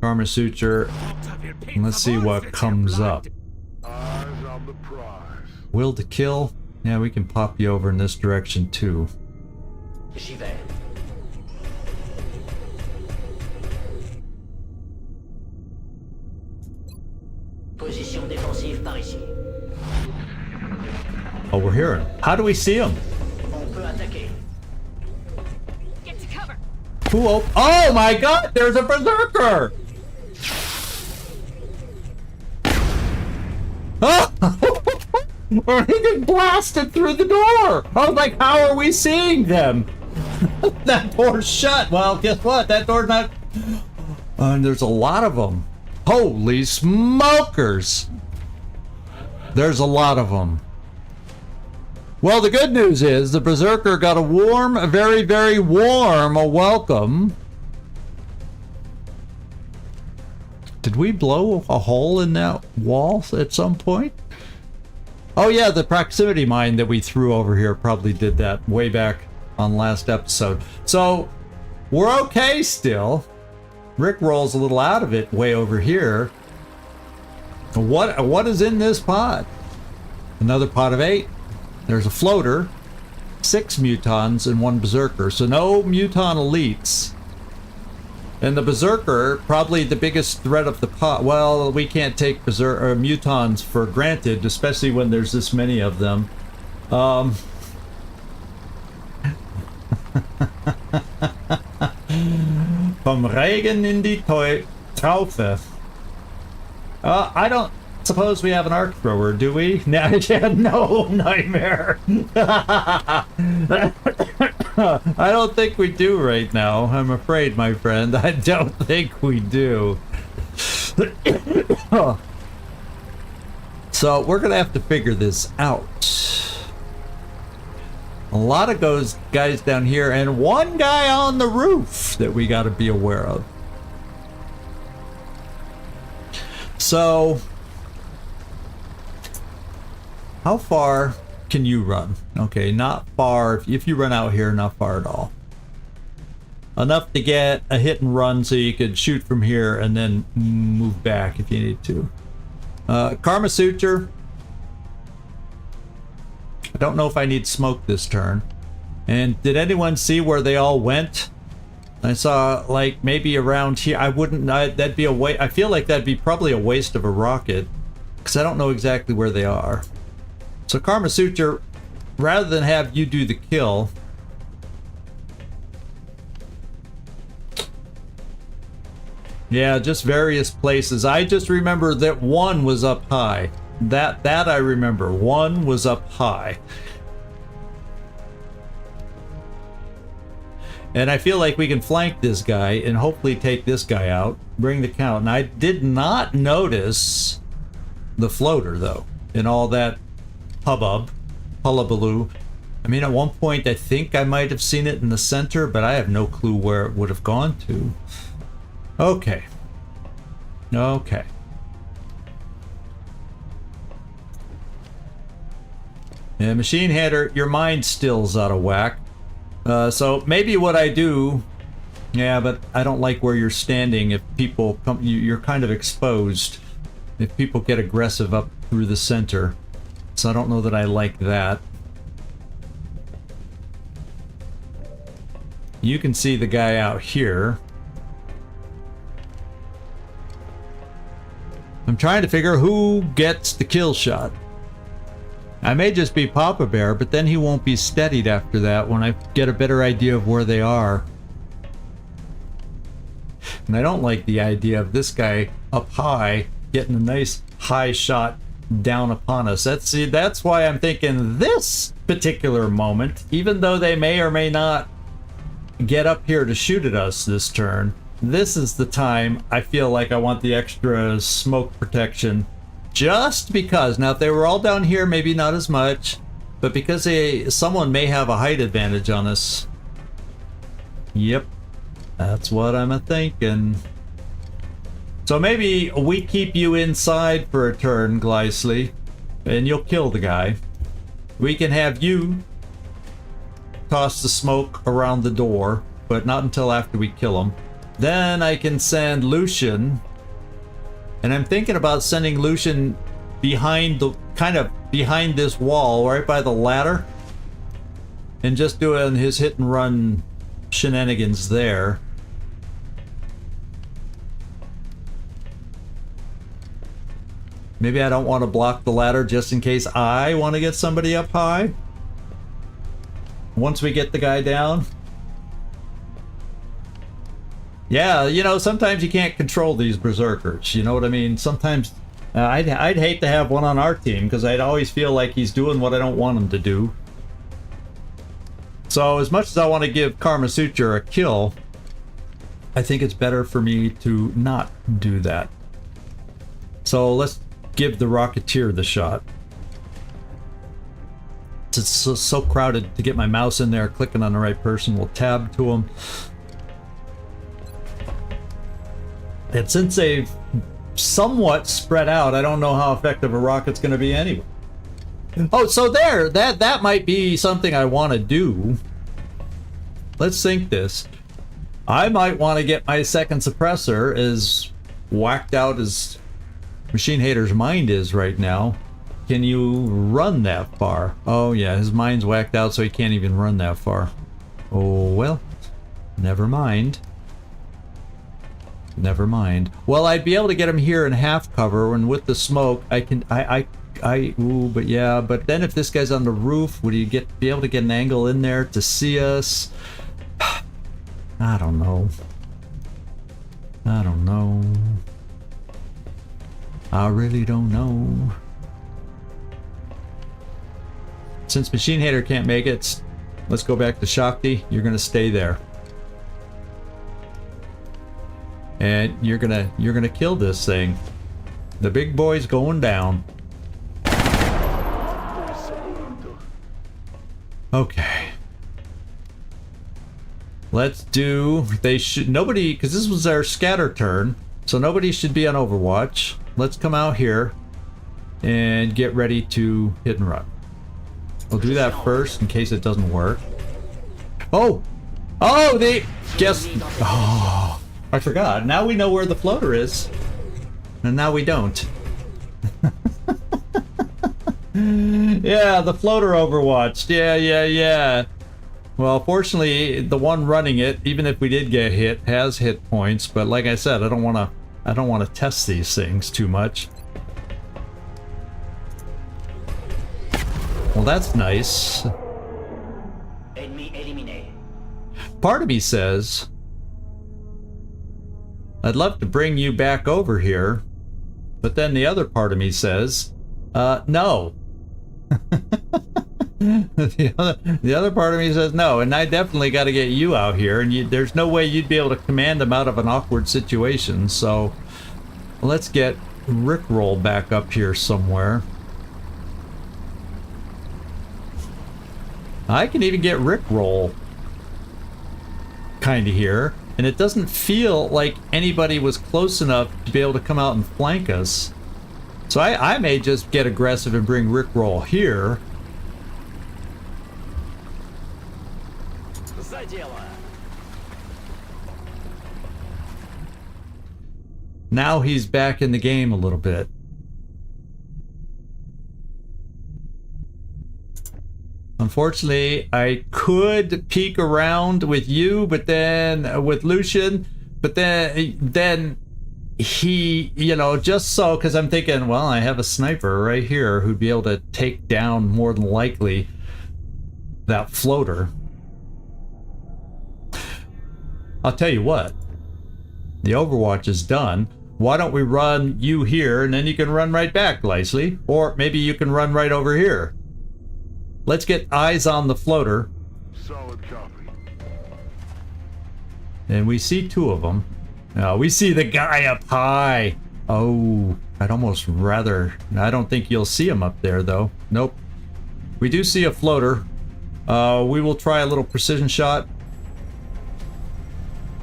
Karma Suture. And let's see what comes up. Eyes on the prize. Will to kill. Yeah, we can pop you over in this direction too. J'y vais. Position défensive par ici. Oh, we're hearing. How do we see him? On peut attaquer. Get to cover. Who? Oh my God! There's a berserker! or he get blasted through the door. I was like, how are we seeing them? That door's shut. Well, guess what? That door's not. And there's a lot of them. Holy smokers! There's a lot of them. Well, the good news is the Berserker got a very, very warm welcome. Did we blow a hole in that wall at some point? Oh yeah, the proximity mine that we threw over here probably did that way back on last episode. So we're okay still. Rick rolls a little out of it way over here. What is in this pod? Another pod of 8. There's a floater, 6 mutons, and 1 berserker. So no muton elites. And the berserker, probably the biggest threat of the pod. Well, we can't take mutons for granted, especially when there's this many of them. Vom Regen in die Traufe. I don't suppose we have an arc thrower, do we? No, nightmare. I don't think we do right now. I'm afraid, my friend. I don't think we do. So we're gonna have to figure this out. A lot of guys down here, and one guy on the roof that we got to be aware of. So, how far can you run? Okay, not far. If you run out here, not far at all. Enough to get a hit and run so you could shoot from here and then move back if you need to. Karma Suture. I don't know if I need smoke this turn. And did anyone see where they all went? I saw like maybe around here. I wouldn't. That'd be a waste. I feel like that'd be probably a waste of a rocket because I don't know exactly where they are. So Karma Suture, rather than have you do the kill, yeah, just various places. I just remember that one was up high. That I remember. One was up high. And I feel like we can flank this guy and hopefully take this guy out, bring the count. And I did not notice the floater though in all that hullabaloo. I mean, at one point I think I might have seen it in the center, but I have no clue where it would have gone to. Okay. Okay. Yeah, Machine Header, your mind still's out of whack. So maybe what I do, yeah, but I don't like where you're standing. If people come, you're kind of exposed. If people get aggressive up through the center. So I don't know that I like that. You can see the guy out here. I'm trying to figure who gets the kill shot. I may just be Papa Bear, but then he won't be steadied after that when I get a better idea of where they are. And I don't like the idea of this guy up high getting a nice high shot down upon us. That's why I'm thinking this particular moment, even though they may or may not get up here to shoot at us this turn, this is the time I feel like I want the extra smoke protection. Just because, now if they were all down here, maybe not as much, but because someone may have a height advantage on us. Yep, that's what I'm thinking. So maybe we keep you inside for a turn, Glycely, and you'll kill the guy. We can have you toss the smoke around the door, but not until after we kill him. Then I can send Lucian. And I'm thinking about sending Lucian behind the, kind of behind this wall, right by the ladder. And just doing his hit and run shenanigans there. Maybe I don't want to block the ladder just in case I want to get somebody up high. Once we get the guy down. Yeah, you know, sometimes you can't control these berserkers, you know what I mean? Sometimes I'd hate to have one on our team because I'd always feel like he's doing what I don't want him to do. So as much as I want to give Karma Suture a kill, I think it's better for me to not do that. So let's give the Rocketeer the shot. It's so crowded to get my mouse in there, clicking on the right person. We'll tab to him. And since they've somewhat spread out, I don't know how effective a rocket's going to be anyway. Oh, so there, that might be something I want to do. Let's think this. I might want to get my second suppressor as whacked out as Machine Hater's mind is right now. Can you run that far? Oh yeah, his mind's whacked out so he can't even run that far. Oh well, never mind. Never mind. Well, I'd be able to get him here in half cover, and with the smoke, I can. Ooh, but yeah. But then if this guy's on the roof, would he be able to get an angle in there to see us? I don't know. I don't know. I really don't know. Since Machine Hater can't make it, let's go back to Shakti. You're gonna stay there. And you're gonna kill this thing. The big boy's going down. Okay. Let's do, nobody, because this was our scatter turn, so nobody should be on Overwatch. Let's come out here and get ready to hit and run. We'll do that first in case it doesn't work. Oh! Oh, oh, I forgot. Now we know where the floater is. And now we don't. Yeah, the floater overwatched. Yeah. Well, fortunately, the one running it, even if we did get hit, has hit points. But like I said, I don't want to test these things too much. Well, that's nice. Ennemi éliminé. Part of me says, I'd love to bring you back over here, but then the other part of me says, no. The other part of me says no, and I definitely got to get you out here, and there's no way you'd be able to command them out of an awkward situation, so let's get Rickroll back up here somewhere. I can even get Rickroll kind of here, and it doesn't feel like anybody was close enough to be able to come out and flank us. So I may just get aggressive and bring Rickroll here. Now he's back in the game a little bit. Unfortunately, I could peek around with you, but then with Lucian, but then he, you know, just so, because I'm thinking, well, I have a sniper right here who'd be able to take down more than likely that floater. I'll tell you what, the Overwatch is done. Why don't we run you here, and then you can run right back, Leslie, or maybe you can run right over here. Let's get eyes on the floater. Solid copy. And we see two of them. We see the guy up high. Oh, I'd almost rather... I don't think you'll see him up there, though. Nope. We do see a floater. We will try a little precision shot.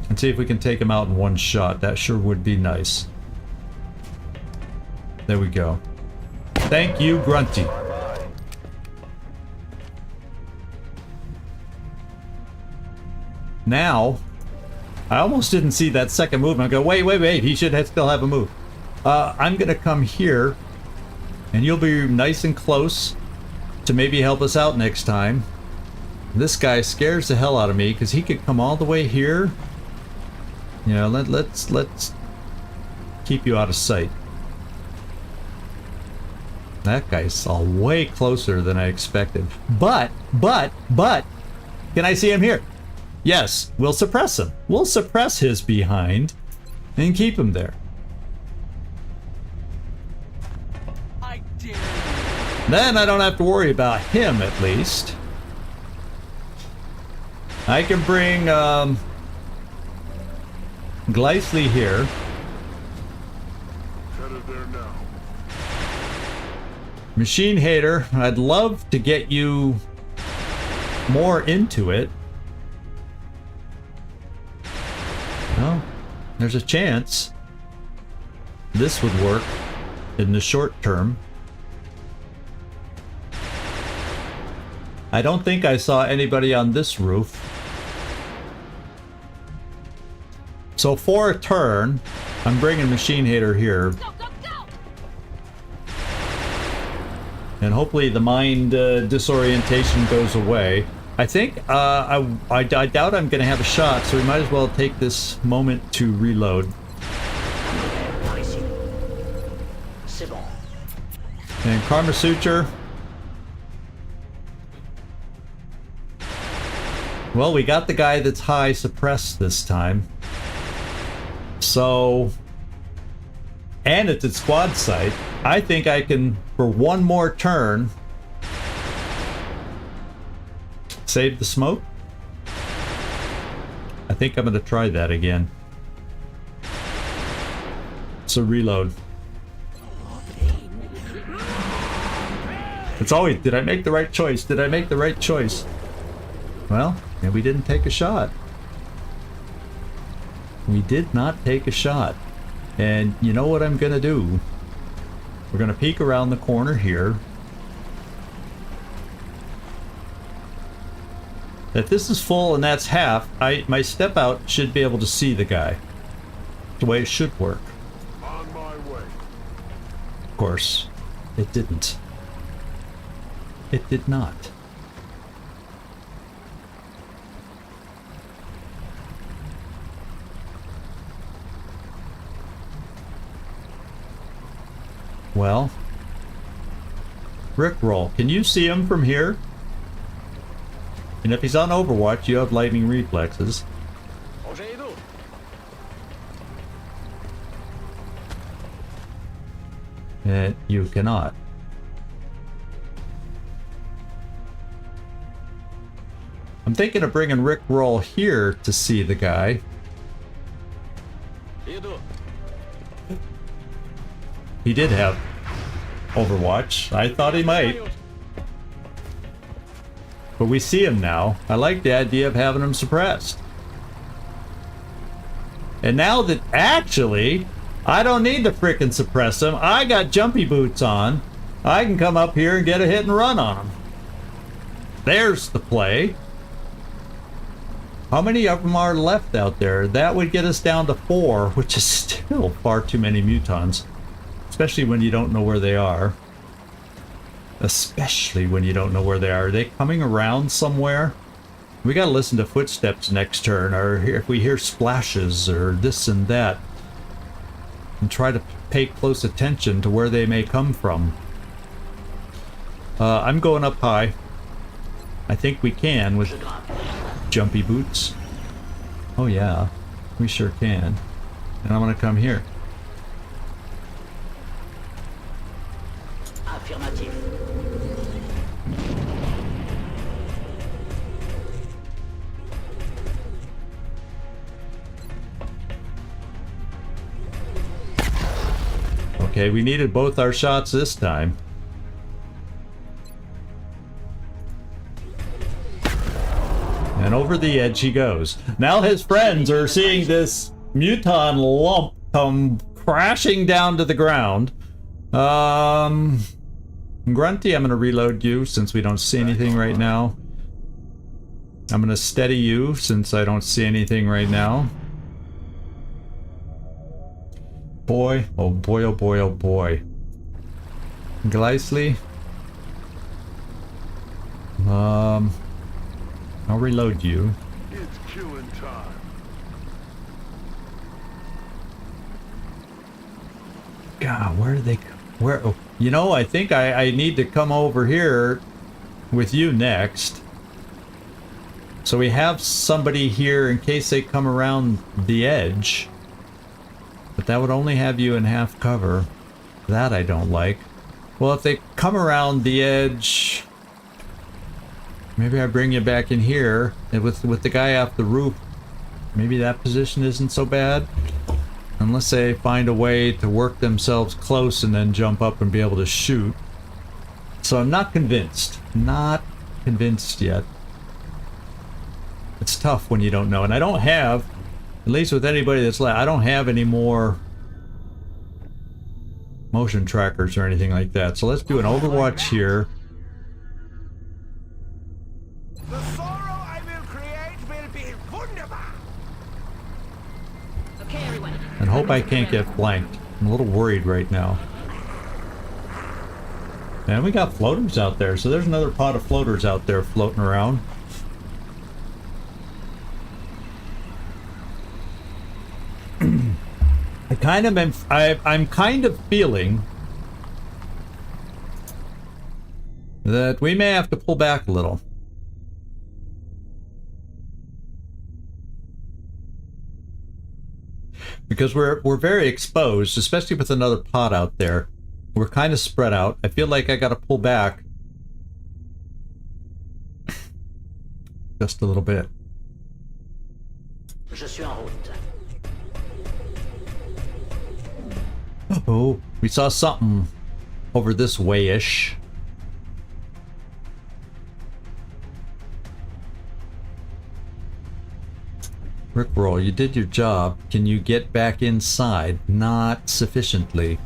And see if we can take him out in one shot. That sure would be nice. There we go. Thank you, Grunty. Now, I almost didn't see that second movement. I go, wait, he should still have a move. I'm gonna come here, and you'll be nice and close to maybe help us out next time. This guy scares the hell out of me because he could come all the way here. You know, let's keep you out of sight. That guy's way closer than I expected. But, can I see him here? Yes, we'll suppress him. We'll suppress his behind and keep him there. dare you? Then I don't have to worry about him, at least. I can bring Gleisley here. Headed there now. Machine Hater, I'd love to get you more into it. Well, there's a chance this would work in the short term. I don't think I saw anybody on this roof. So for a turn, I'm bringing Machine Hater here. Go, go, go! And hopefully the mind disorientation goes away. I think, I doubt I'm going to have a shot, so we might as well take this moment to reload. Par ici. C'est bon. And Karma Suture. Well, we got the guy that's high suppressed this time. So, and it's at squad site. I think I can, for one more turn, save the smoke. I think I'm going to try that again. So reload. It's always, did I make the right choice? Did I make the right choice? Well, and we didn't take a shot. We did not take a shot. And you know what I'm going to do? We're going to peek around the corner here. If this is full and that's half, my step out should be able to see the guy. The way it should work. On my way. Of course, it didn't. It did not. Well, Rickroll, can you see him from here? And if he's on Overwatch, you have lightning reflexes. You cannot. I'm thinking of bringing Rickroll here to see the guy. He did have Overwatch. I thought he might. But we see him now. I like the idea of having him suppressed. And now that actually, I don't need to frickin' suppress him. I got jumpy boots on. I can come up here and get a hit and run on him. There's the play. How many of them are left out there? That would get us down to 4, which is still far too many mutons. Especially when you don't know where they are. Especially when you don't know where they are. Are they coming around somewhere? We gotta listen to footsteps next turn, or if we hear splashes, or this and that. And try to pay close attention to where they may come from. I'm going up high. I think we can with jumpy boots. Oh yeah, we sure can. And I'm gonna come here. Affirmatif. Okay, we needed both our shots this time. And over the edge he goes. Now his friends are seeing this muton lump come crashing down to the ground. Grunty, I'm going to reload you since we don't see anything right now. I'm going to steady you since I don't see anything right now. Boy, oh boy, oh boy, oh boy. Gleisley. I'll reload you. It's killing time. God, where are they? Where? Oh, you know, I think I need to come over here with you next. So we have somebody here in case they come around the edge. But that would only have you in half cover. That I don't like. Well, if they come around the edge, maybe I bring you back in here and with the guy off the roof. Maybe that position isn't so bad. Unless they find a way to work themselves close and then jump up and be able to shoot. So I'm not convinced. Not convinced yet. It's tough when you don't know. And I don't have, at least with anybody that's left, I don't have any more motion trackers or anything like that. So let's do an Overwatch here. The sorrow I will create will be wunderbar. Okay, everyone. And hope I can't get flanked. I'm a little worried right now. And we got floaters out there, so there's another pot of floaters out there floating around. I'm kind of feeling that we may have to pull back a little. Because we're very exposed, especially with another pot out there. We're kind of spread out. I feel like I gotta pull back just a little bit. Je suis en route. Oh, we saw something over this way-ish. Rickroll, you did your job. Can you get back inside? Not sufficiently.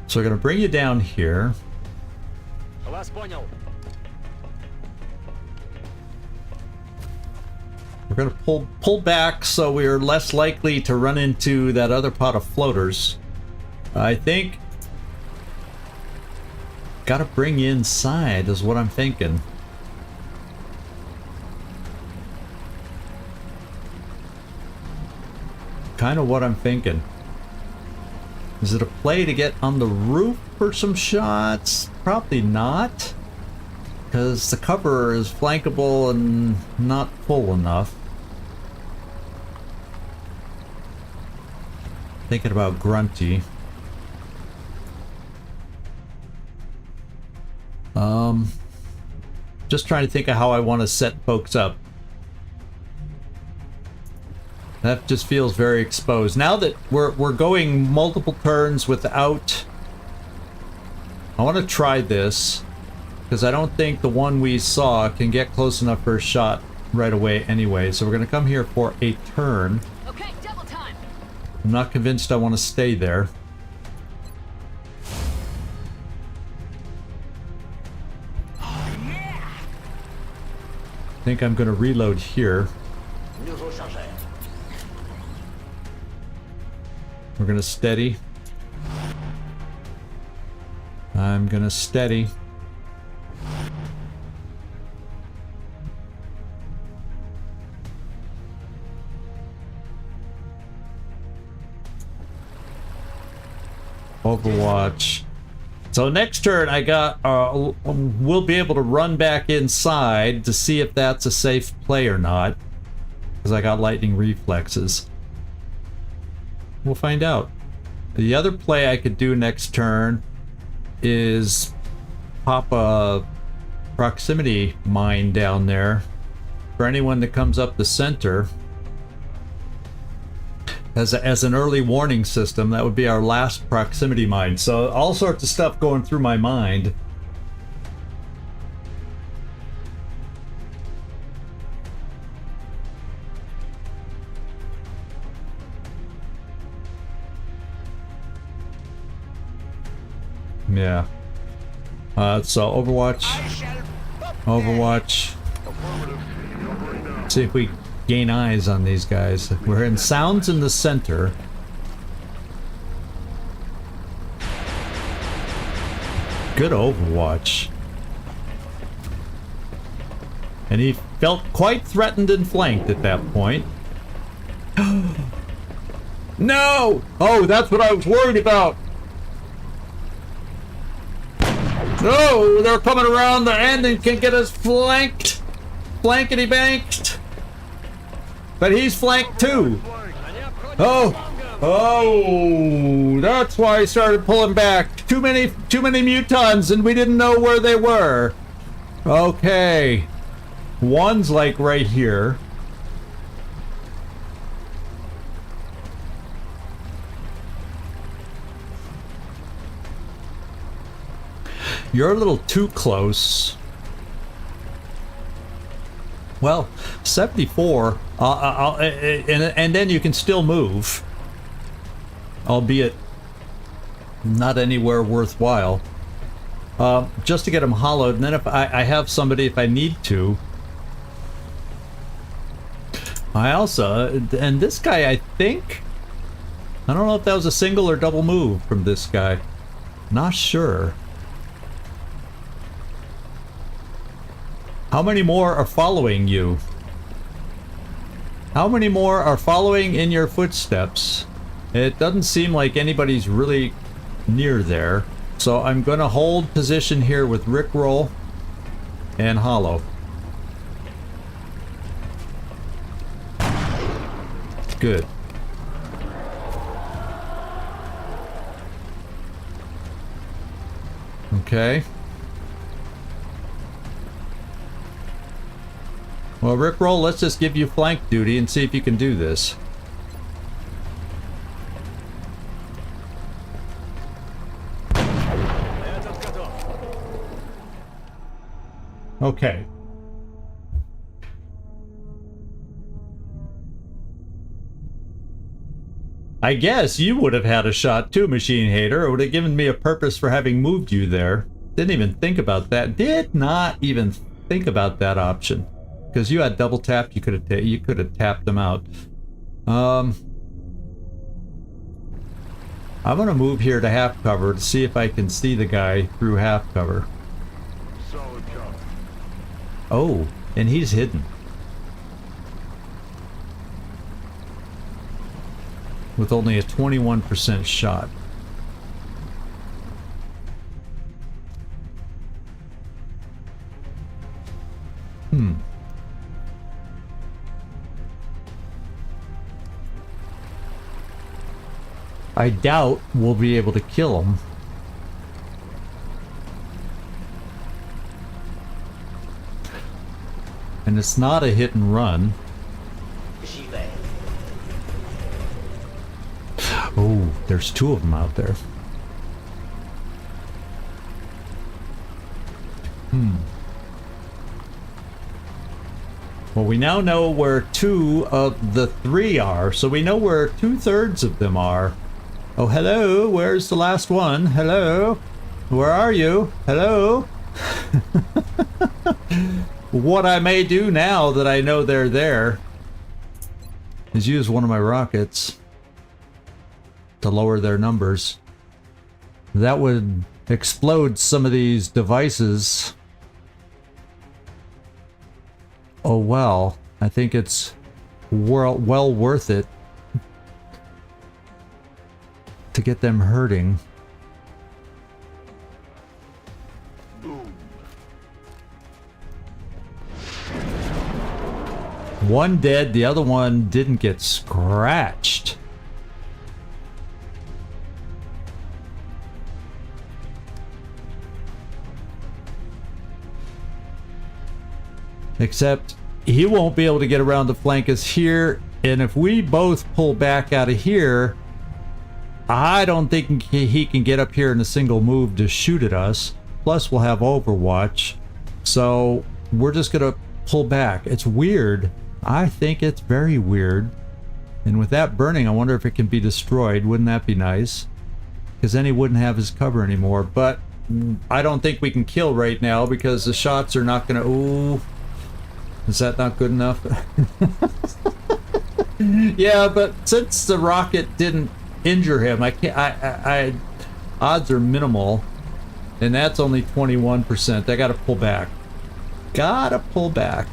So we're gonna bring you down here. We're gonna pull back so we're less likely to run into that other pot of floaters. I think gotta bring you inside is what I'm thinking. Kind of what I'm thinking. Is it a play to get on the roof for some shots? Probably not. Because the cover is flankable and not full enough. Thinking about Grunty. Just trying to think of how I want to set folks up. That just feels very exposed. Now that we're going multiple turns without... I want to try this. Because I don't think the one we saw can get close enough for a shot right away anyway. So we're going to come here for a turn. Okay, double time. I'm not convinced I want to stay there. I think I'm going to reload here. Nouveau chargeur. We're going to steady. I'm going to steady. Overwatch. So next turn I got we'll be able to run back inside to see if that's a safe play or not, because I got lightning reflexes. We'll find out. The other play I could do next turn is pop a proximity mine down there for anyone that comes up the center. As an early warning system. That would be our last proximity mine. So all sorts of stuff going through my mind. Yeah. So Overwatch. Overwatch. See if we gain eyes on these guys. We're in sounds in the center. Good Overwatch. And he felt quite threatened and flanked at that point. No! Oh, that's what I was worried about. No, they're coming around the end and can get us flanked. Blankety banked. But he's flanked too. Oh, that's why I started pulling back. Too many mutons, and we didn't know where they were. Okay. One's like right here. You're a little too close. Well, 74, and then you can still move. Albeit not anywhere worthwhile. Just to get them hollowed, and then if I have somebody if I need to. I also, and this guy I think, I don't know if that was a single or double move from this guy. Not sure. How many more are following you? How many more are following in your footsteps? It doesn't seem like anybody's really near there. So I'm going to hold position here with Rickroll and Hollow. Good. Okay. Well, Rickroll, let's just give you flank duty and see if you can do this. Okay. I guess you would have had a shot too, Machine Hater. It would have given me a purpose for having moved you there. Didn't even think about that. Did not even think about that option. Because you had double tap, you could have tapped them out. I'm gonna move here to half cover to see if I can see the guy through half cover. Solid cover. Oh, and he's hidden. With only a 21% shot. I doubt we'll be able to kill him. And it's not a hit and run. J'y vais. Oh, there's two of them out there. Well, we now know where 2 of the 3 are, so we know where 2/3 of them are. Oh, hello, where's the last one? Hello? Where are you? Hello? What I may do now that I know they're there is use one of my rockets to lower their numbers. That would explode some of these devices. Oh well, I think it's well worth it to get them hurting. Boom. One dead, the other one didn't get scratched. Except he won't be able to get around to flank us here, and if we both pull back out of here, I don't think he can get up here in a single move to shoot at us. Plus we'll have Overwatch, so we're just gonna pull back. It's weird. I think it's very weird. And with that burning, I wonder if it can be destroyed. Wouldn't that be nice? Because then he wouldn't have his cover anymore. But I don't think we can kill right now because the shots are not gonna... Ooh. Is that not good enough? Yeah, but since the rocket didn't injure him, I can't... odds are minimal. And that's only 21%. I gotta pull back. Gotta pull back.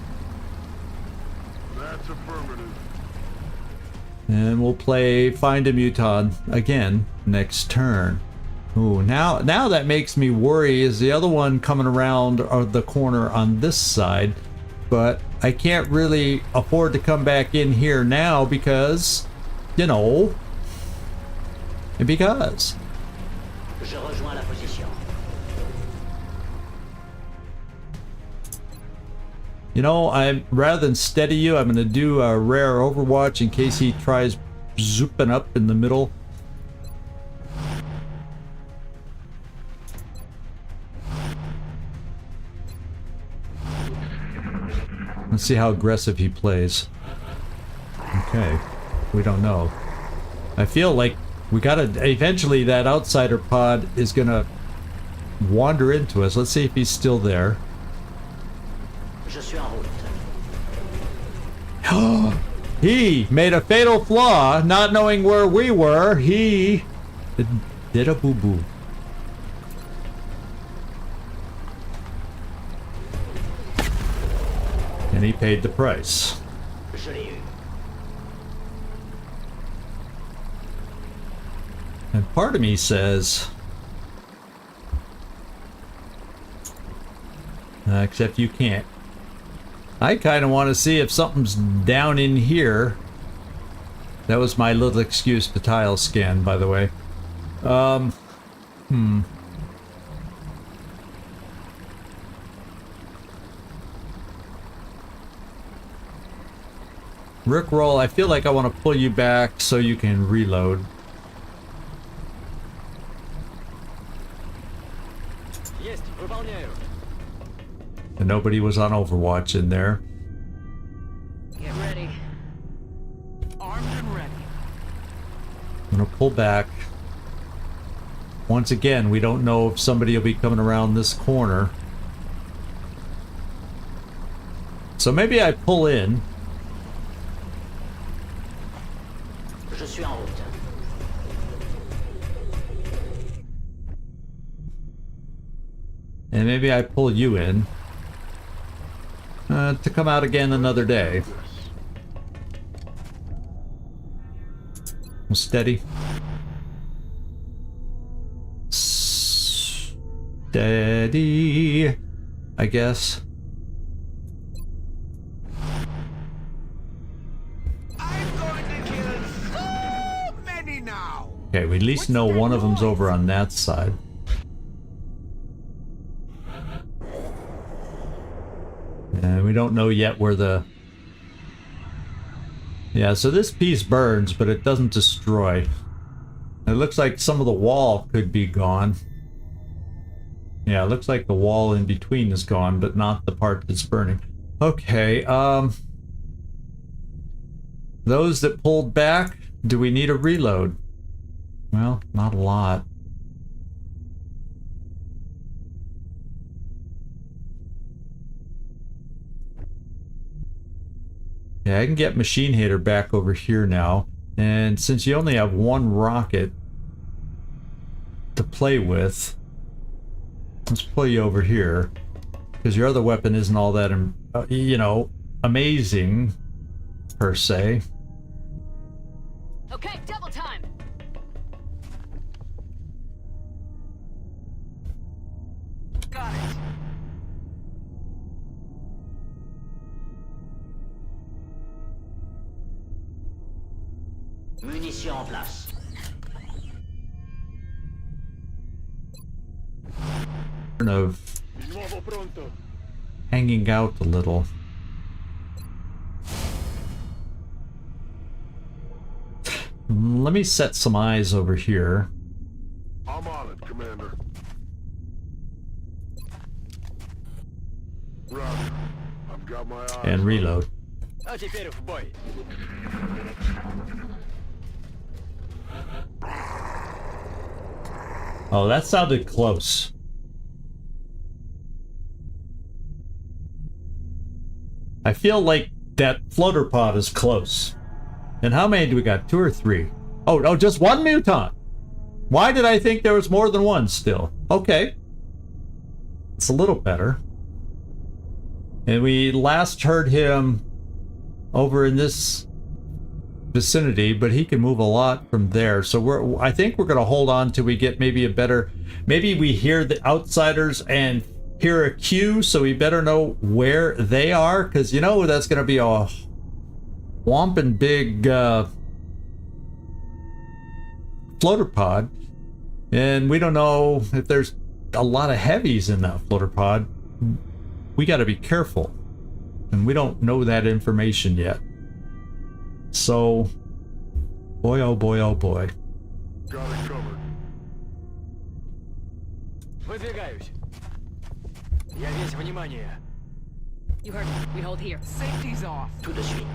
That's affirmative. And we'll play Find a Muton again next turn. Ooh, now that makes me worry. Is the other one coming around the corner on this side? But I can't really afford to come back in here now because you know, because. Je rejoins la position. You know, rather than steady you, I'm going to do a rare Overwatch in case he tries zooping up in the middle. Let's see how aggressive he plays. Okay, we don't know. I feel like we gotta, eventually that outsider pod is gonna wander into us. Let's see if he's still there. Je suis en route. He made a fatal flaw, not knowing where we were. He did a boo-boo. And he paid the price. Je l'ai eu. And part of me says, except you can't. I kind of want to see if something's down in here. That was my little excuse to tile scan, by the way. Rickroll, I feel like I want to pull you back so you can reload. And nobody was on Overwatch in there. Get ready. Armed and ready. I'm gonna pull back. Once again, we don't know if somebody will be coming around this corner. So maybe I pull in. Je suis en route. And maybe I pull you in. To come out again another day. Steady. Steady, I guess. I'm going to kill so many now. Okay, we at least know one of them's over on that side. And we don't know yet where the... Yeah, so this piece burns, but it doesn't destroy. It looks like some of the wall could be gone. Yeah, it looks like the wall in between is gone, but not the part that's burning. Okay, those that pulled back, do we need a reload? Well, not a lot. Yeah, I can get Machine Hater back over here now. And since you only have one rocket to play with, let's pull you over here. Because your other weapon isn't all that, you know, amazing, per se. Okay, double time. Got it. Munitions en place. Of hanging out a little. Let me set some eyes over here. I'm on it, Commander. Roger. I've got my eyes. And reload. А теперь в бой. Oh, that sounded close. I feel like that floater pod is close. And how many do we got? 2 or 3? Oh, just one mutant. Why did I think there was more than one still? Okay. It's a little better. And we last heard him over in this vicinity, but he can move a lot from there. So I think we're going to hold on till we get maybe a better, maybe we hear the outsiders and hear a cue, so we better know where they are, because you know that's going to be a whomping big floater pod, and we don't know if there's a lot of heavies in that floater pod. We got to be careful, and we don't know that information yet. So, boy, oh boy, oh boy. Got it covered. Выдвигаюсь. Я весь внимание. You heard me. We hold here. Safety's off. Tout de suite.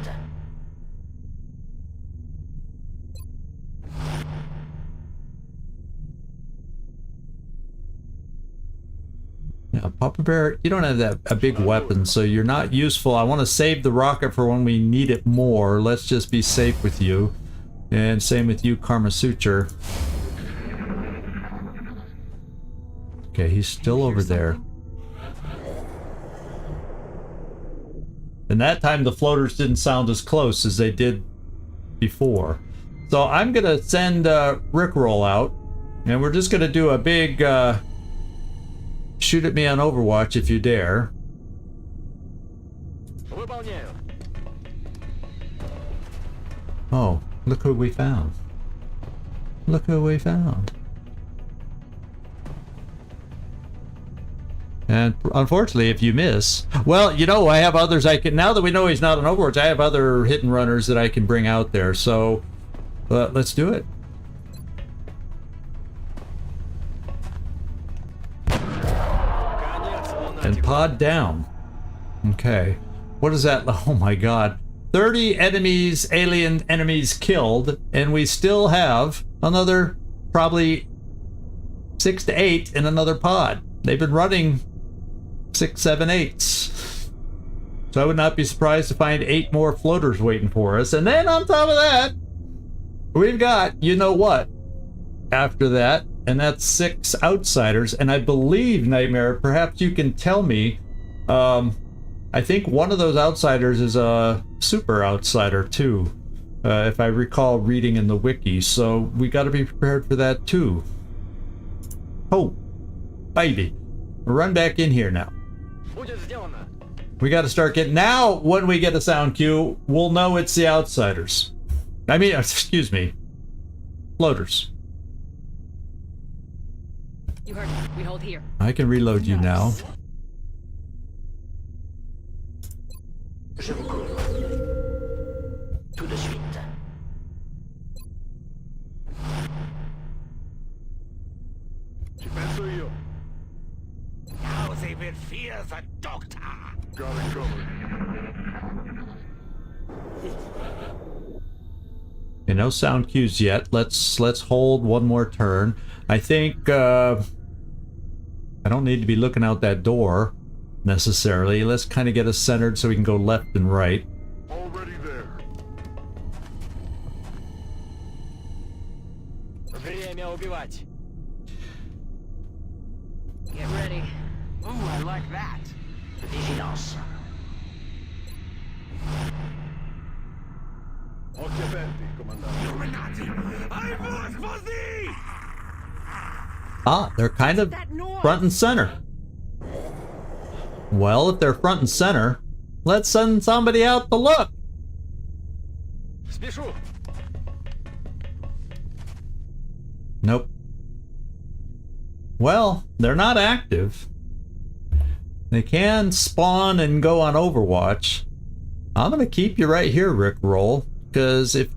Yeah, Papa Bear, you don't have a big weapon, so you're not useful. I want to save the rocket for when we need it more. Let's just be safe with you. And same with you, Karma Suture. Okay, he's still over there. And that time the floaters didn't sound as close as they did before. So I'm going to send Rickroll out. And we're just going to do a big... shoot at me on Overwatch if you dare. Выполняю. Oh, look who we found. Look who we found. And unfortunately, if you miss, well, you know, I have others I can, now that we know he's not on Overwatch, I have other hit and runners that I can bring out there. So, let's do it. And pod down. Okay. What is that? Oh my god. 30 enemies, alien enemies killed, and we still have another probably 6 to 8 in another pod. They've been running 6, 7, 8s. So I would not be surprised to find 8 more floaters waiting for us. And then on top of that, we've got, you know what, after that, and that's 6 outsiders. And I believe, Nightmare, perhaps you can tell me, I think one of those outsiders is a super outsider too, if I recall reading in the wiki. So we got to be prepared for that too. Oh, baby, run back in here now. Будет сделано. We got to start getting, now when we get a sound cue, we'll know it's the outsiders. I mean, excuse me, floaters. You heard me. We hold here. I can reload you now. Je vous couvre. Tout de suite. Que penso io? Now they will fear the doctor. Got it covered. Okay, no sound cues yet. Let's hold one more turn. I think I don't need to be looking out that door necessarily. Let's kind of get us centered so we can go left and right. Already there. Время убивать. Get ready. Ooh, I like that. Vigilance. Occhi aperti, comandante. Illuminati, I vote for thee! Ah, they're kind of That noise. front and center. Well, if they're front and center, let's send somebody out to look. Спешу. Nope. Well, they're not active. They can spawn and go on Overwatch. I'm gonna keep you right here, Rickroll, because if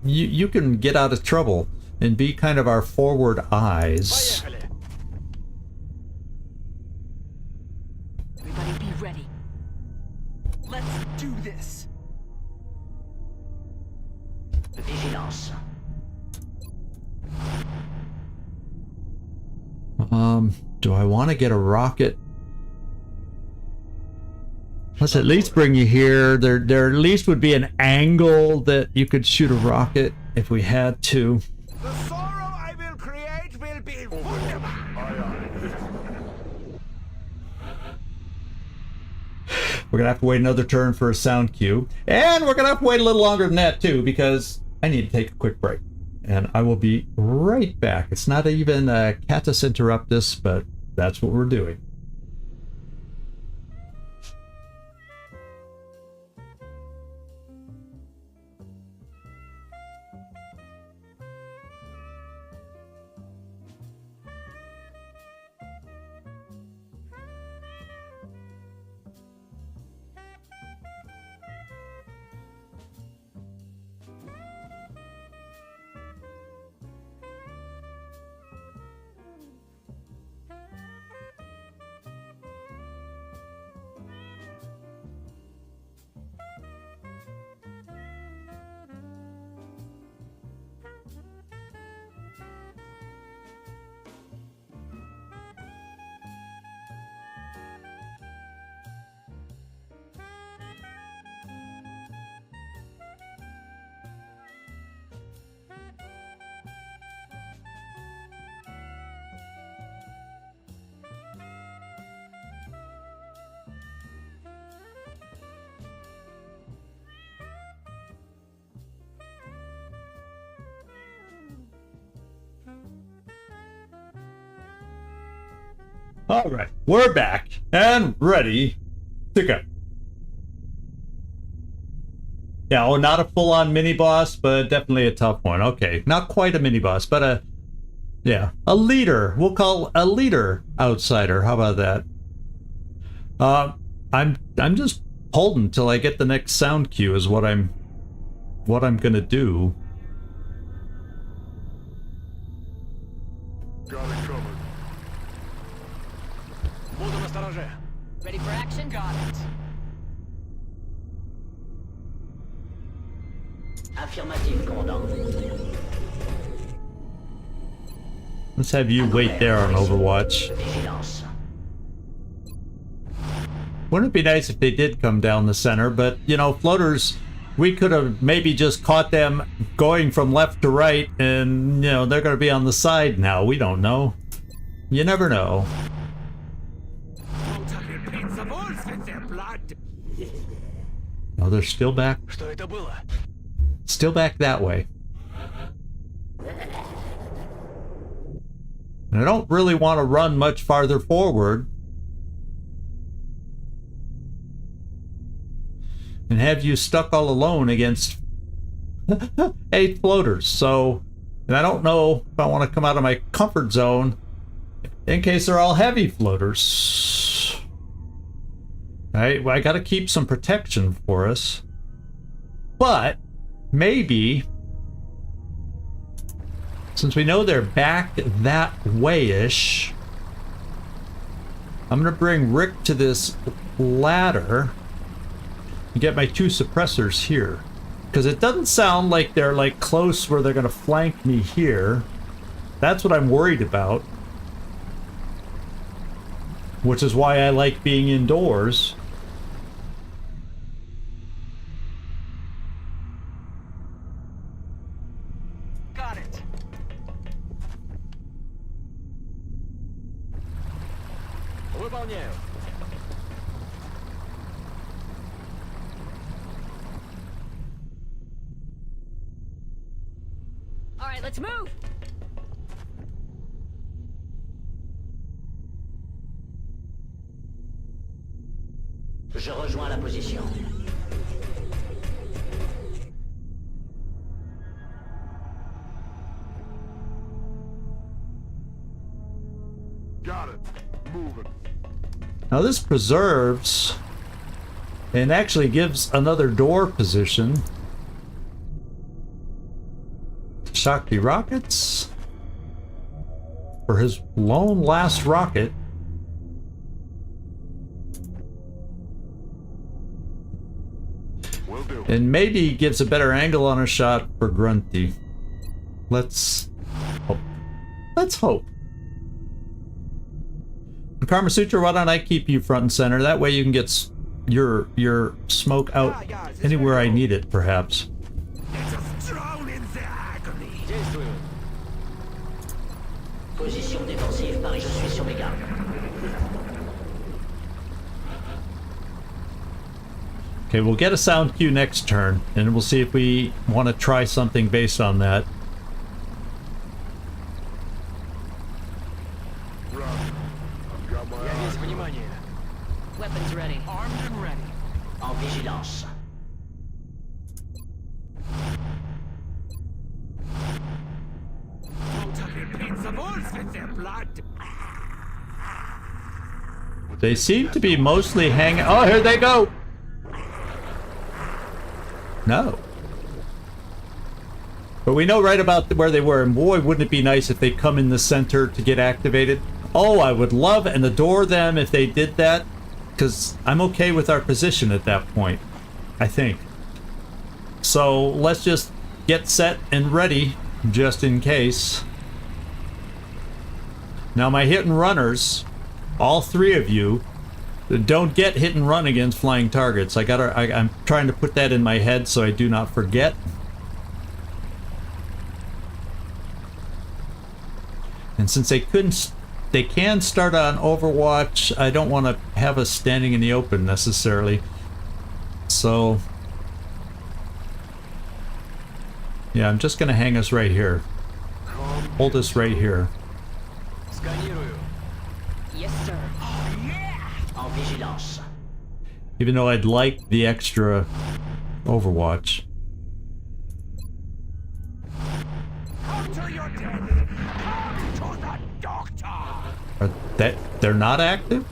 you can get out of trouble and be kind of our forward eyes. Поехали. Everybody be ready. Let's do this. Vigilance. Do I want to get a rocket? Let's at least bring you here. There at least would be an angle that you could shoot a rocket if we had to. The sorrow I will create will be wonderful. We're gonna have to wait another turn for a sound cue, and we're gonna have to wait a little longer than that too, because I need to take a quick break, and I will be right back. It's not even a catus interruptus, but that's what we're doing. All right, we're back and ready to go. Yeah, oh, not a full-on mini-boss, but definitely a tough one. Okay, not quite a mini-boss, but a leader. We'll call a leader outsider. How about that? I'm just holding till I get the next sound cue is what I'm gonna do. Got it covered. Буду настороже. Ready for action? Got it. Affirmative, commandant. Let's have you wait there on Overwatch. Vigilance. Wouldn't it be nice if they did come down the center, but, you know, floaters, we could have maybe just caught them going from left to right, and, you know, they're going to be on the side now. We don't know. You never know. Oh, they're still back. Что это было? Still back that way. And I don't really want to run much farther forward and have you stuck all alone against 8 floaters. So, and I don't know if I want to come out of my comfort zone in case they're all heavy floaters. I got to keep some protection for us. But maybe, since we know they're back that way-ish, I'm going to bring Rick to this ladder and get my 2 suppressors here. Because it doesn't sound like they're like close where they're going to flank me here. That's what I'm worried about. Which is why I like being indoors. Got it. Выполняю. All right, let's move. Je rejoins la position. Got it. Moving. Now this preserves and actually gives another door position. Shakti rockets for his lone last rocket. Will do. And maybe gives a better angle on a shot for Grunty. Let's hope. Let's hope. And Karma Sutra, why don't I keep you front and center? That way you can get your smoke out anywhere I need it, perhaps. Let us drown in their agony. Действую. Position défensive, Paris, je suis sur mes gardes. Okay, we'll get a sound cue next turn, and we'll see if we want to try something based on that. Roger. I've got my Я весь eyes. внимание. Weapons ready. Armed and ready. En vigilance. Totally paints the walls with their blood. They seem to be mostly hanging. Oh, here they go! No. But we know right about where they were, and boy, wouldn't it be nice if they come in the center to get activated. Oh, I would love and adore them if they did that, because I'm okay with our position at that point, I think. So let's just get set and ready, just in case. Now my hit and runners, all 3 of you, don't get hit and run against flying targets. I'm trying to put that in my head so I do not forget. And since they can start on Overwatch, I don't want to have us standing in the open necessarily. So yeah, I'm just gonna hang us right here. Hold us right here. Сканирую. Yes, sir. En vigilance. Even though I'd like the extra Overwatch. Come to your death. Come to the doctor. They're not active?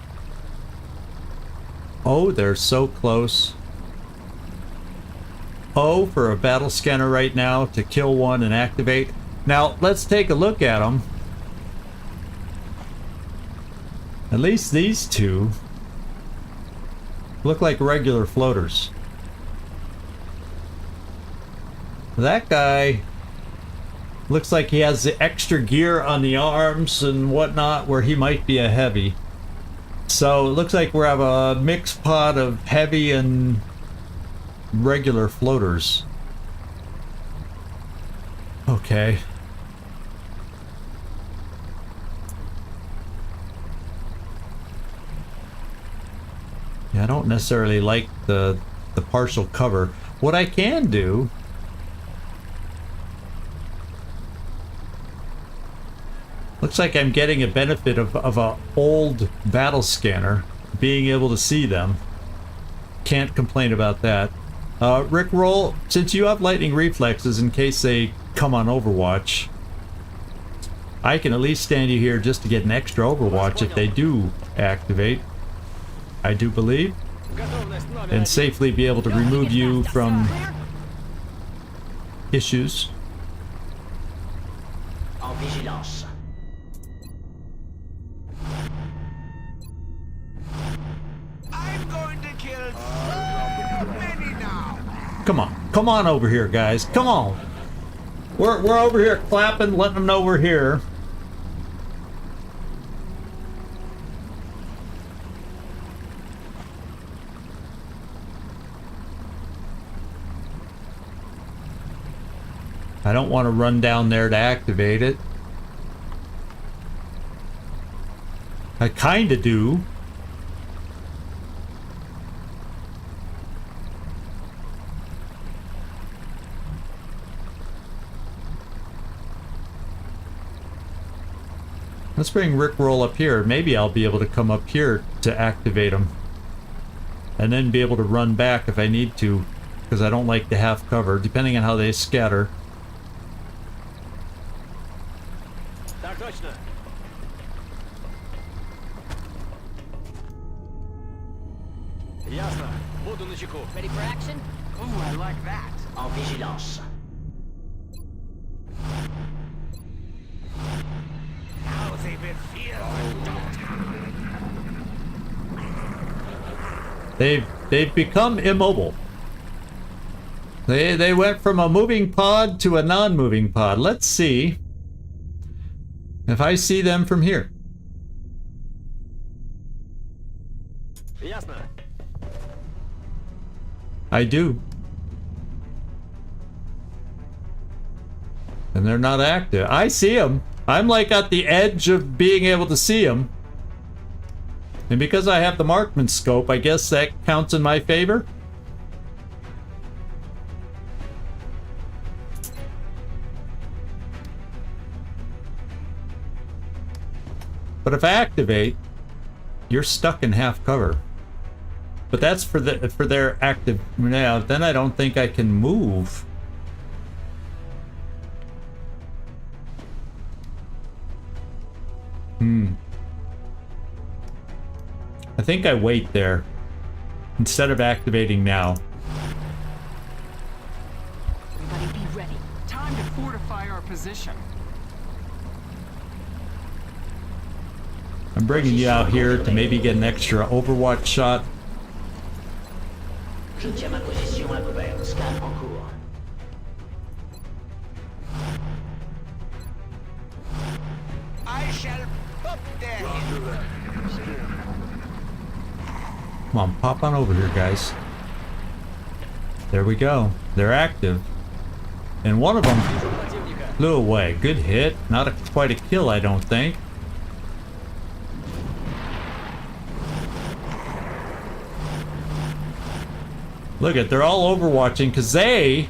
Oh, they're so close. Oh, for a battle scanner right now to kill one and activate. Now, let's take a look at them. At least these two look like regular floaters. That guy looks like he has the extra gear on the arms and whatnot where he might be a heavy. So it looks like we have a mixed pot of heavy and regular floaters. Okay. Yeah, I don't necessarily like the partial cover. What I can do looks like I'm getting a benefit of a old battle scanner, being able to see them. Can't complain about that. Rickroll, since you have lightning reflexes in case they come on Overwatch, I can at least stand you here just to get an extra Overwatch if they do activate. I do believe. And safely be able to remove you from issues. En vigilance. I'm going to kill so many now. Come on over here, guys. Come on. We're over here clapping, letting them know we're here. I don't want to run down there to activate it. I kinda do. Let's bring Rickroll up here. Maybe I'll be able to come up here to activate them. And then be able to run back if I need to. Because I don't like to have cover, depending on how they scatter. Так точно. Ясно. Буду начеку. Ready for action? Ooh, I like that. En vigilance. Now they will fear the doctor. They've become immobile. They went from a moving pod to a non-moving pod. Let's see if I see them from here. Ясно. I do. And they're not active. I see them. I'm like at the edge of being able to see them. And because I have the marksman scope, I guess that counts in my favor. But if I activate, you're stuck in half cover. But that's for their active now. Then I don't think I can move. I think I wait there instead of activating now. Everybody be ready. Time to fortify our position. I'm bringing you out here to maybe get an extra Overwatch shot. Je tiens ma position à couvert. Scan en cours. I shall pop their head. Come on, pop on over here, guys. There we go. They're active. And one of them flew away. Good hit. Not quite a kill, I don't think. Look at, they're all overwatching because they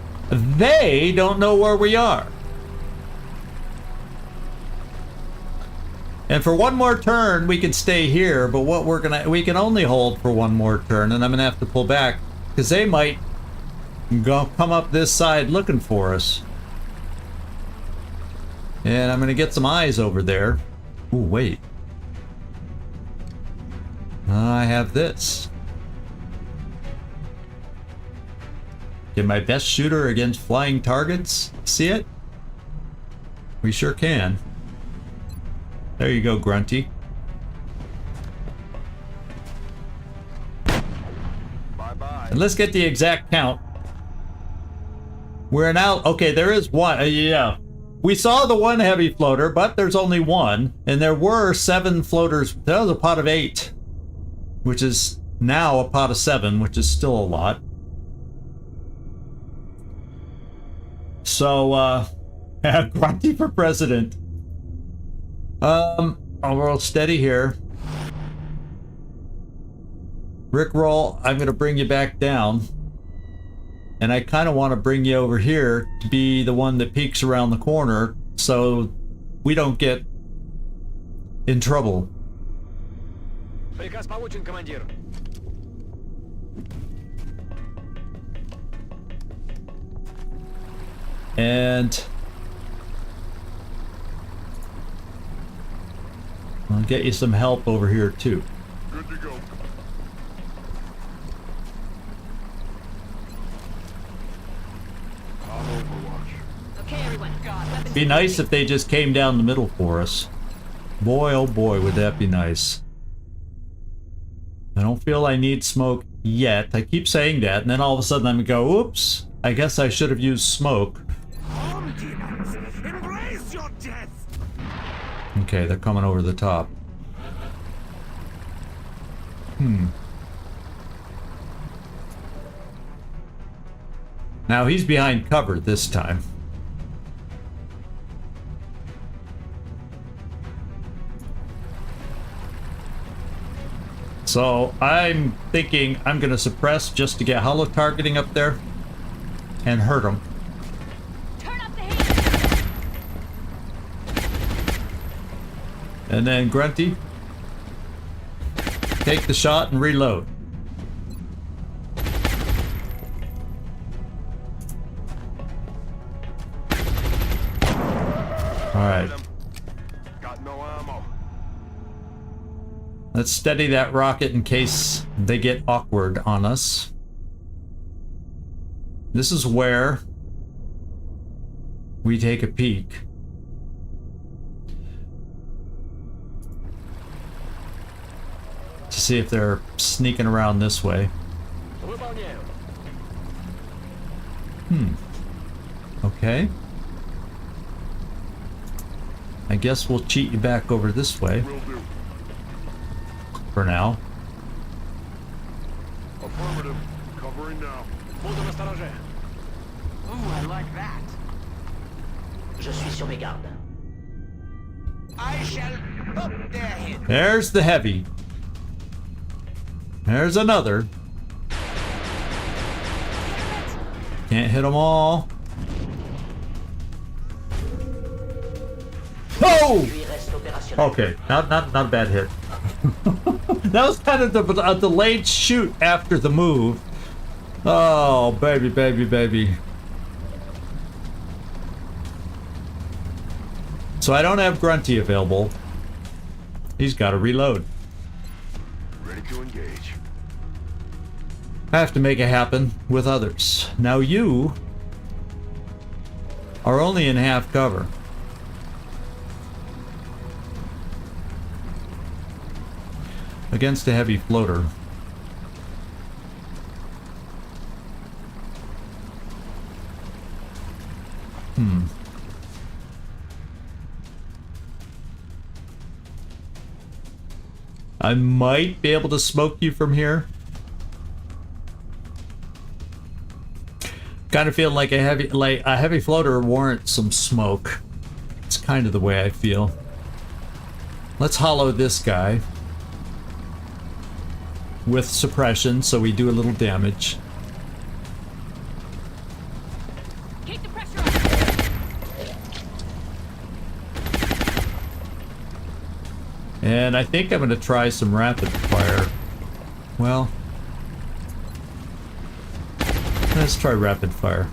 don't know where we are. And for one more turn, we can stay here, but what we can only hold for one more turn, and I'm gonna have to pull back because they might come up this side looking for us. And I'm gonna get some eyes over there. Ooh, wait. I have this. Get my best shooter against flying targets. See it? We sure can. There you go, Grunty. Bye-bye. And let's get the exact count. We're now... Okay, there is one. Yeah. We saw the one heavy floater, but there's only one. And there were 7 floaters. That was a pot of 8. Which is now a pot of 7, which is still a lot. So, Grunty for president. I'll roll steady here. Rickroll, I'm gonna bring you back down. And I kind of want to bring you over here to be the one that peeks around the corner so we don't get in trouble. Приказ получен, командир. And I'll get you some help over here too. Good to go. On Overwatch. Okay, everyone. God, Be nice if they just came down the middle for us. Boy, oh boy, would that be nice. I don't feel I need smoke yet. I keep saying that, and then all of a sudden I'm gonna go, oops, I guess I should have used smoke. Home demons, embrace your death. Okay, they're coming over the top. Now he's behind cover this time. So I'm thinking I'm gonna suppress just to get hollow targeting up there and hurt him. turn up the heat. And then Grunty, take the shot and reload. Alright, Got no ammo. let's steady that rocket in case they get awkward on us. This is where we take a peek. To see if they're sneaking around this way. Выполняю. Okay. I guess we'll cheat you back over this way Will do. for now. Affirmative. Covering now. Буду настороже. Ooh, I like that. Je suis sur mes gardes. I shall pop their head. There's the heavy. There's another. Can't hit them all. Oh! Lui reste opérationnel. Okay, not a bad hit. That was kind of a delayed shoot after the move. Oh, baby, baby, baby. So I don't have Grunty available. He's got to reload. Ready to engage. I have to make it happen with others. Now you are only in half cover. Against a heavy floater. I might be able to smoke you from here. Kind of feel like a heavy floater warrants some smoke. It's kind of the way I feel. Let's hollow this guy with suppression so we do a little damage. Keep the pressure on. And I think I'm going to try some rapid fire. Well, let's try rapid fire.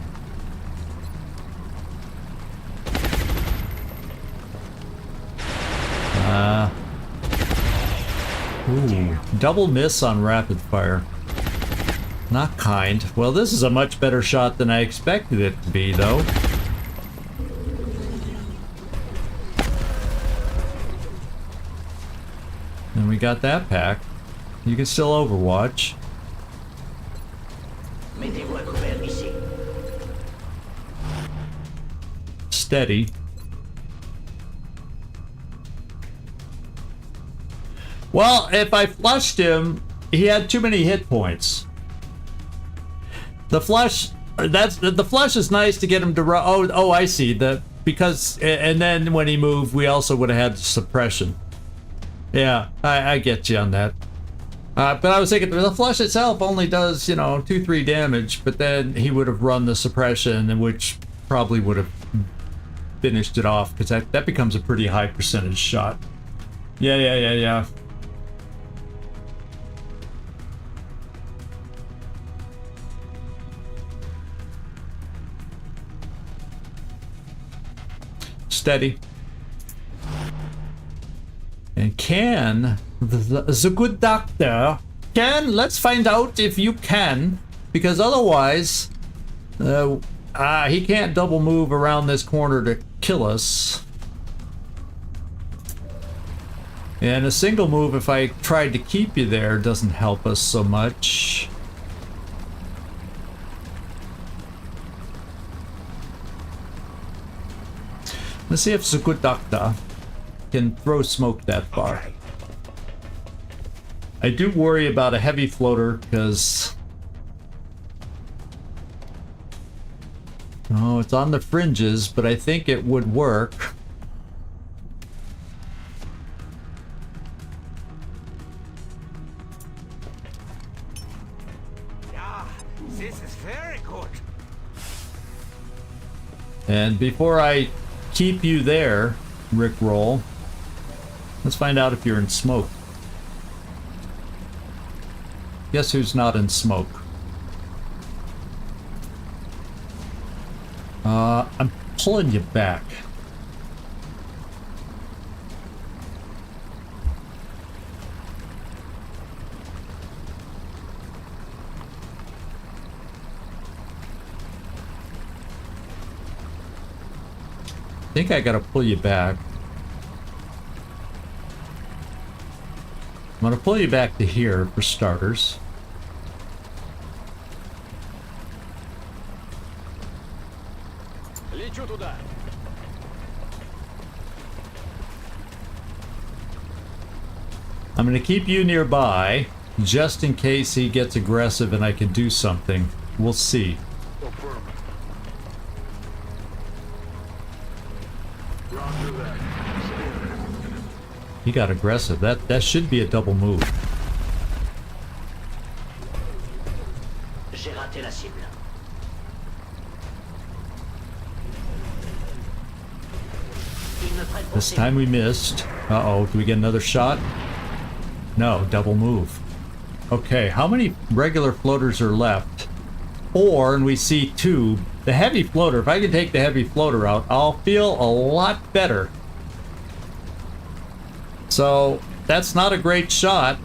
Ooh, double miss on rapid fire. Not kind. Well, this is a much better shot than I expected it to be, though. And we got that pack. You can still Overwatch. Mettez-vous à couvert ici. Steady. Well, if I flushed him, he had too many hit points. The flush, the flush is nice to get him to run. Oh, I see. And then when he moved, we also would have had suppression. Yeah, I get you on that. But I was thinking the flush itself only does, 2-3 damage, but then he would have run the suppression, which probably would have finished it off, because that becomes a pretty high percentage shot. Yeah. Steady. And the good doctor, let's find out if you can, because otherwise, he can't double move around this corner to kill us. And a single move, if I tried to keep you there, doesn't help us so much. Let's see if the good doctor can throw smoke that far. I do worry about a heavy floater because... Oh, it's on the fringes, but I think it would work. Yeah, this is very good. And before I keep you there, Rickroll, let's find out if you're in smoke. Guess who's not in smoke? I'm pulling you back. I think I gotta pull you back. I'm gonna pull you back to here for starters. Лечу туда. I'm gonna keep you nearby just in case he gets aggressive and I can do something. We'll see. Affirm. Roger that. Stand. He got aggressive. That should be a double move. J'ai raté la cible. Il me prête pour This cible. time we missed. Uh-oh, do we get another shot? No, double move. Okay, how many regular floaters are left? 4, and we see 2. The heavy floater, if I can take the heavy floater out, I'll feel a lot better. So, that's not a great shot.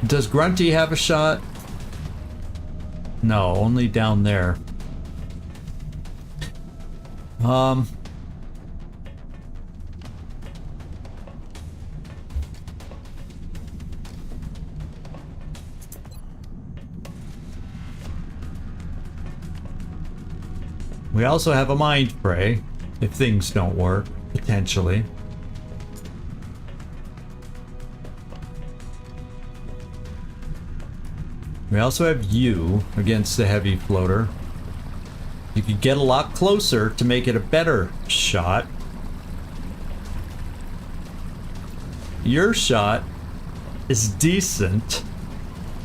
Does Grunty have a shot? No, only down there. We also have a mind fray, if things don't work, potentially. We also have you against the heavy floater. You could get a lot closer to make it a better shot. Your shot is decent,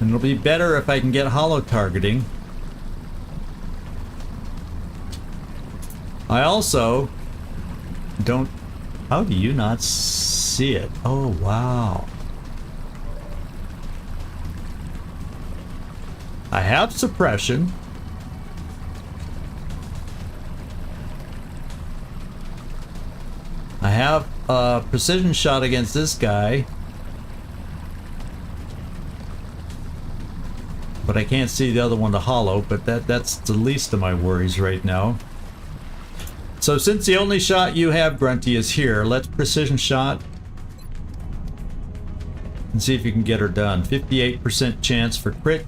and it'll be better if I can get hollow targeting. I also don't How do you not see it? Oh, wow. I have suppression. I have a precision shot against this guy. But I can't see the other one to hollow, but that's the least of my worries right now. So since the only shot you have, Grunty, is here, let's precision shot and see if you can get her done. 58% chance for crit.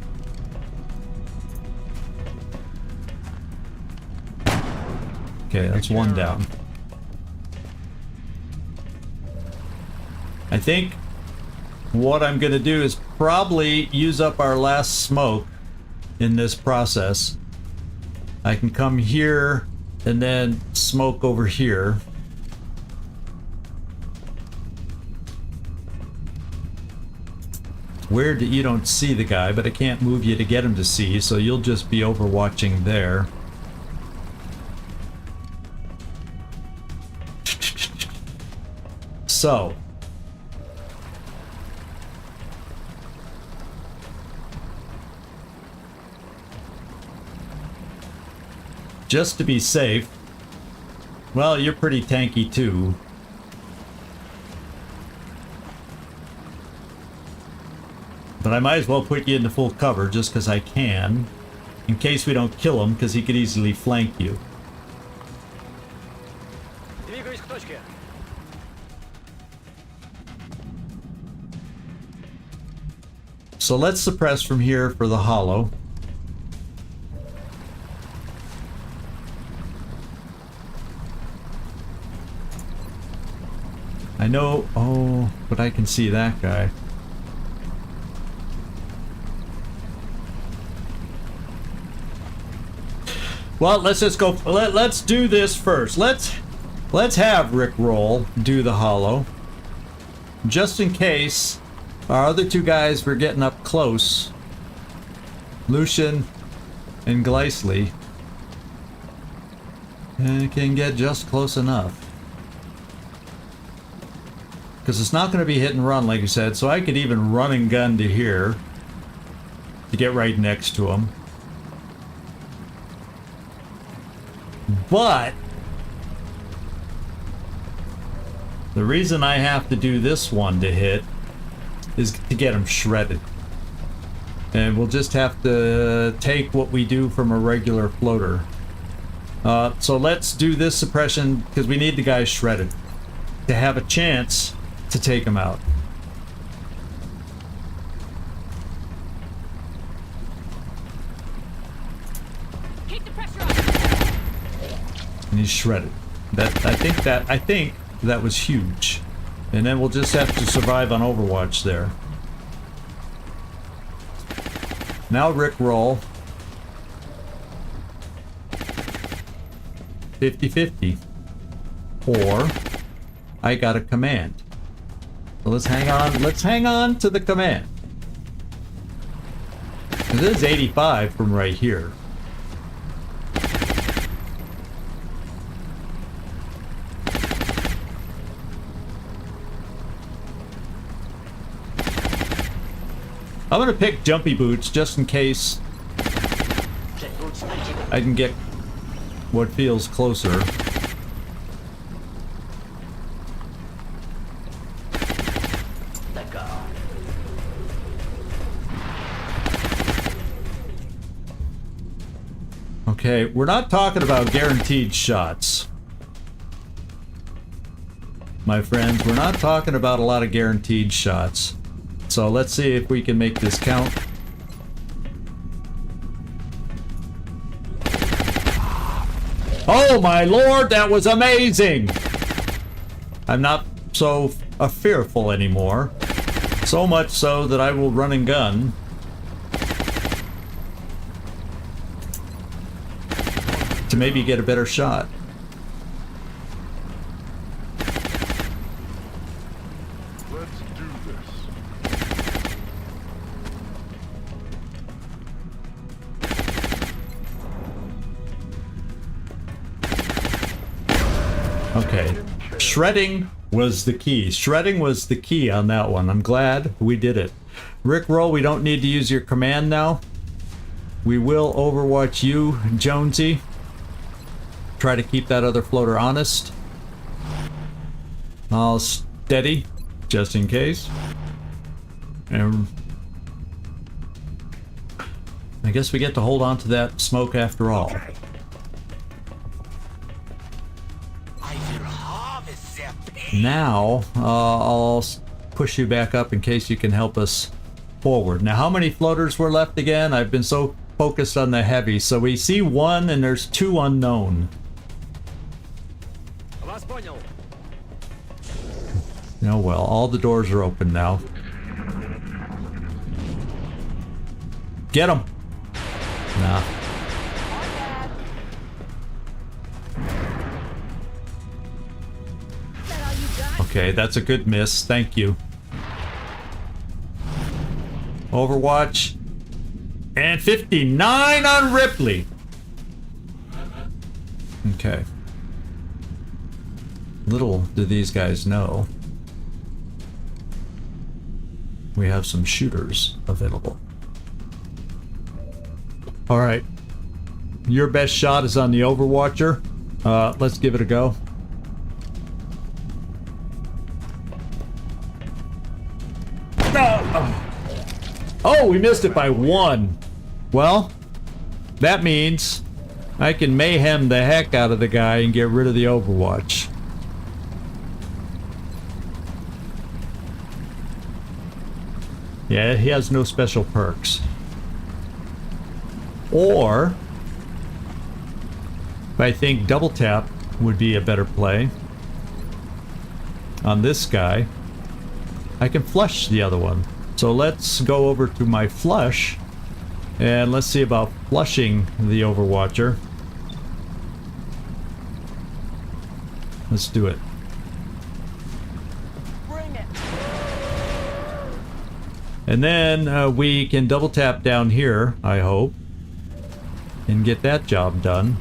Okay, that's one down. I think what I'm gonna do is probably use up our last smoke in this process. I can come here and then smoke over here. Weird that you don't see the guy, but I can't move you to get him to see, so you'll just be overwatching there. So just to be safe, well, you're pretty tanky too. But I might as well put you into full cover just because I can, in case we don't kill him, because he could easily flank you. So let's suppress from here for the hollow. I know, oh, but I can see that guy. Well, let's just go, let's do this first. Let's have Rick Roll do the hollow. Just in case our other two guys were getting up close. Lucian and Gleisley can get just close enough. Because it's not going to be hit and run, like I said, so I could even run and gun to here to get right next to him. But the reason I have to do this one to hit is to get him shredded. And we'll just have to take what we do from a regular floater. So let's do this suppression because we need the guy shredded to have a chance to take him out. Keep the pressure on. And he's shredded. I think that was huge. And then we'll just have to survive on Overwatch there. Now Rick Roll. 50-50. Or I got a command. So let's hang on to the command. It is 85 from right here. I'm gonna pick jumpy boots just in case I can get what feels closer. Okay, we're not talking about guaranteed shots. My friends, we're not talking about a lot of guaranteed shots. So let's see if we can make this count. Oh my lord, that was amazing! I'm not so fearful anymore. So much so that I will run and gun. To maybe get a better shot. Let's do this. Okay. Taken care Shredding was the key. Shredding was the key on that one. I'm glad we did it. Rickroll, we don't need to use your command now. We will overwatch you, Jonesy. Try to keep that other floater honest. I'll steady, just in case. And I guess we get to hold on to that smoke after all. I will harvest their pain. Now, I'll push you back up in case you can help us forward. Now, how many floaters were left again? I've been so focused on the heavy. So we see one and there's two unknown. Oh well, all the doors are open now. Get him! Nah. Okay, that's a good miss. Thank you. Overwatch. And 59 on Ripley. Okay. Little do these guys know, we have some shooters available. Alright. Your best shot is on the Overwatcher. Let's give it a go. No! Oh, we missed it by one. Well, that means I can mayhem the heck out of the guy and get rid of the Overwatch. Yeah, he has no special perks. Or, I think double tap would be a better play. On this guy, I can flush the other one. So let's go over to my flush, and let's see about flushing the Overwatcher. Let's do it. Bring it. And then we can double tap down here, I hope, and get that job done.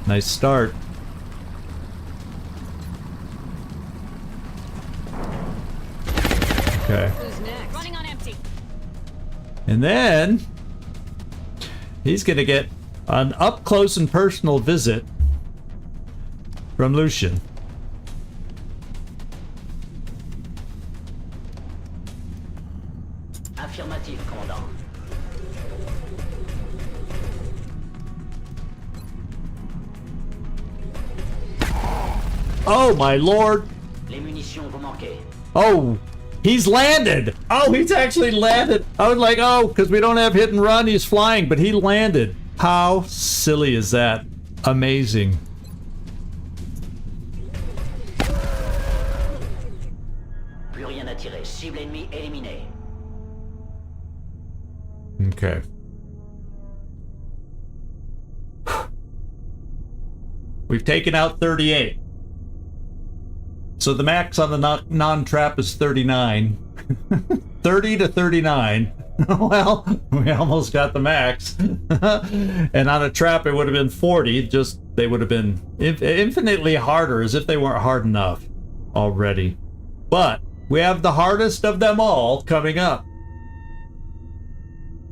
Nice start. Okay. Who's next? Running on empty. And then he's gonna get an up close and personal visit from Lucian. Affirmatif, commandant. Oh my lord! Les munitions vous manquez. Oh, he's landed! Oh, he's actually landed! I was like, oh, because we don't have hit and run, he's flying, but he landed. How silly is that? Amazing. Plus rien à tirer. Cible ennemie éliminée. Okay. We've taken out 38. So the max on the non-trap is 39. 30 to 39. Well, we almost got the max. And on a trap it would have been 40. Just they would have been infinitely harder, as if they weren't hard enough already. But we have the hardest of them all coming up.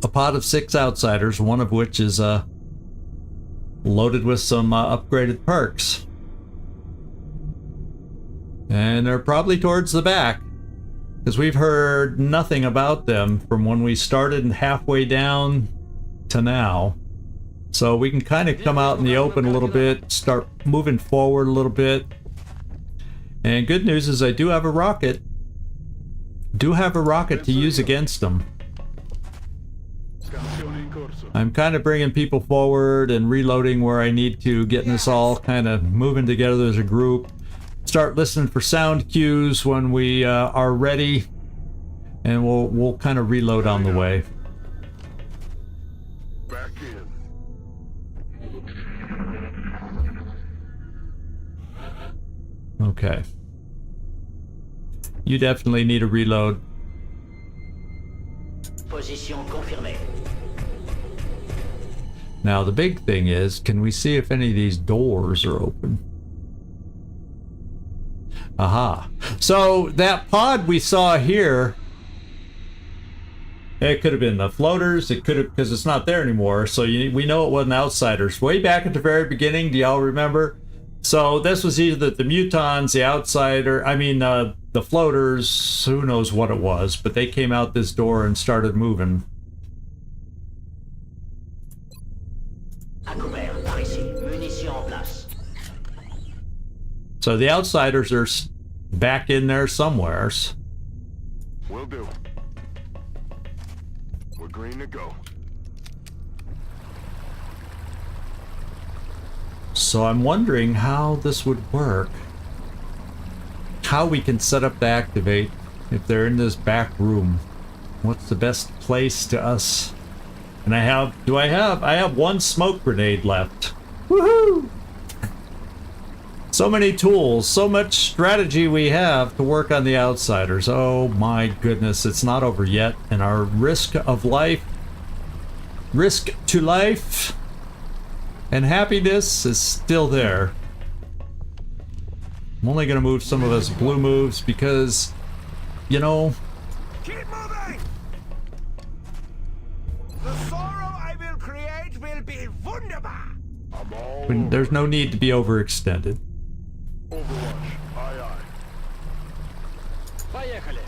A pod of 6 outsiders, one of which is loaded with some upgraded perks. And they're probably towards the back, because we've heard nothing about them from when we started and halfway down to now. So we can kind of come out in the open a little bit, start moving forward a little bit. And good news is I do have a rocket. To use against them. I'm kind of bringing people forward and reloading where I need to, getting us all kind of moving together as a group. Start listening for sound cues when we are ready, and we'll kind of reload on the way. Back in. Okay. You definitely need a reload. Position confirmée. Now the big thing is, can we see if any of these doors are open? Aha. So that pod we saw here, it could have been the floaters. It could have, because it's not there anymore. So we know it wasn't Outsiders. Way back at the very beginning, do y'all remember? So this was either the Mutons, the Outsider, the floaters, who knows what it was, but they came out this door and started moving. Couvert, par ici. Munitions en place. So the Outsiders are back in there somewheres. Will do. We're green to go. So I'm wondering how this would work. How we can set up to activate if they're in this back room. What's the best place to us? And I have one smoke grenade left. Woohoo! So many tools, so much strategy we have to work on the Outsiders. Oh my goodness, it's not over yet. And our risk to life and happiness is still there. I'm only gonna move some of us blue moves because, you know, Keep moving! The sorrow I will create will be wunderbar! I'm all there's no need to be overextended. Overwatch. Aye, aye. Поехали!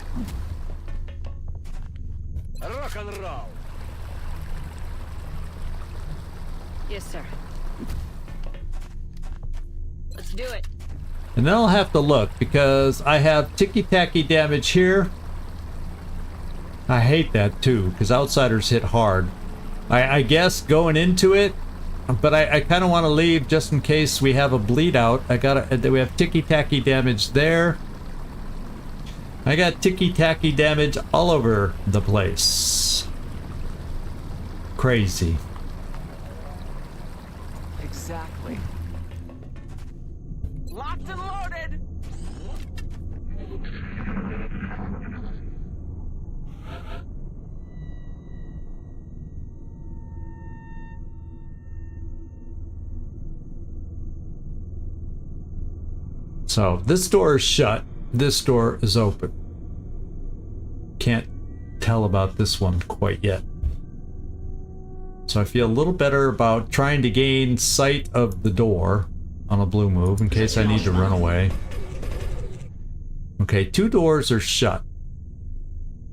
Rock-and-roll! Yes, sir. Let's do it. And then I'll have to look because I have ticky-tacky damage here. I hate that too because Outsiders hit hard. I guess going into it, but I kind of want to leave just in case we have a bleed out. We have ticky-tacky damage there. I got ticky-tacky damage all over the place. Crazy. Exactly. Locked and loaded! So this door is shut. This door is open. Can't tell about this one quite yet. So I feel a little better about trying to gain sight of the door on a blue move in case I need to run away. Okay, 2 doors are shut.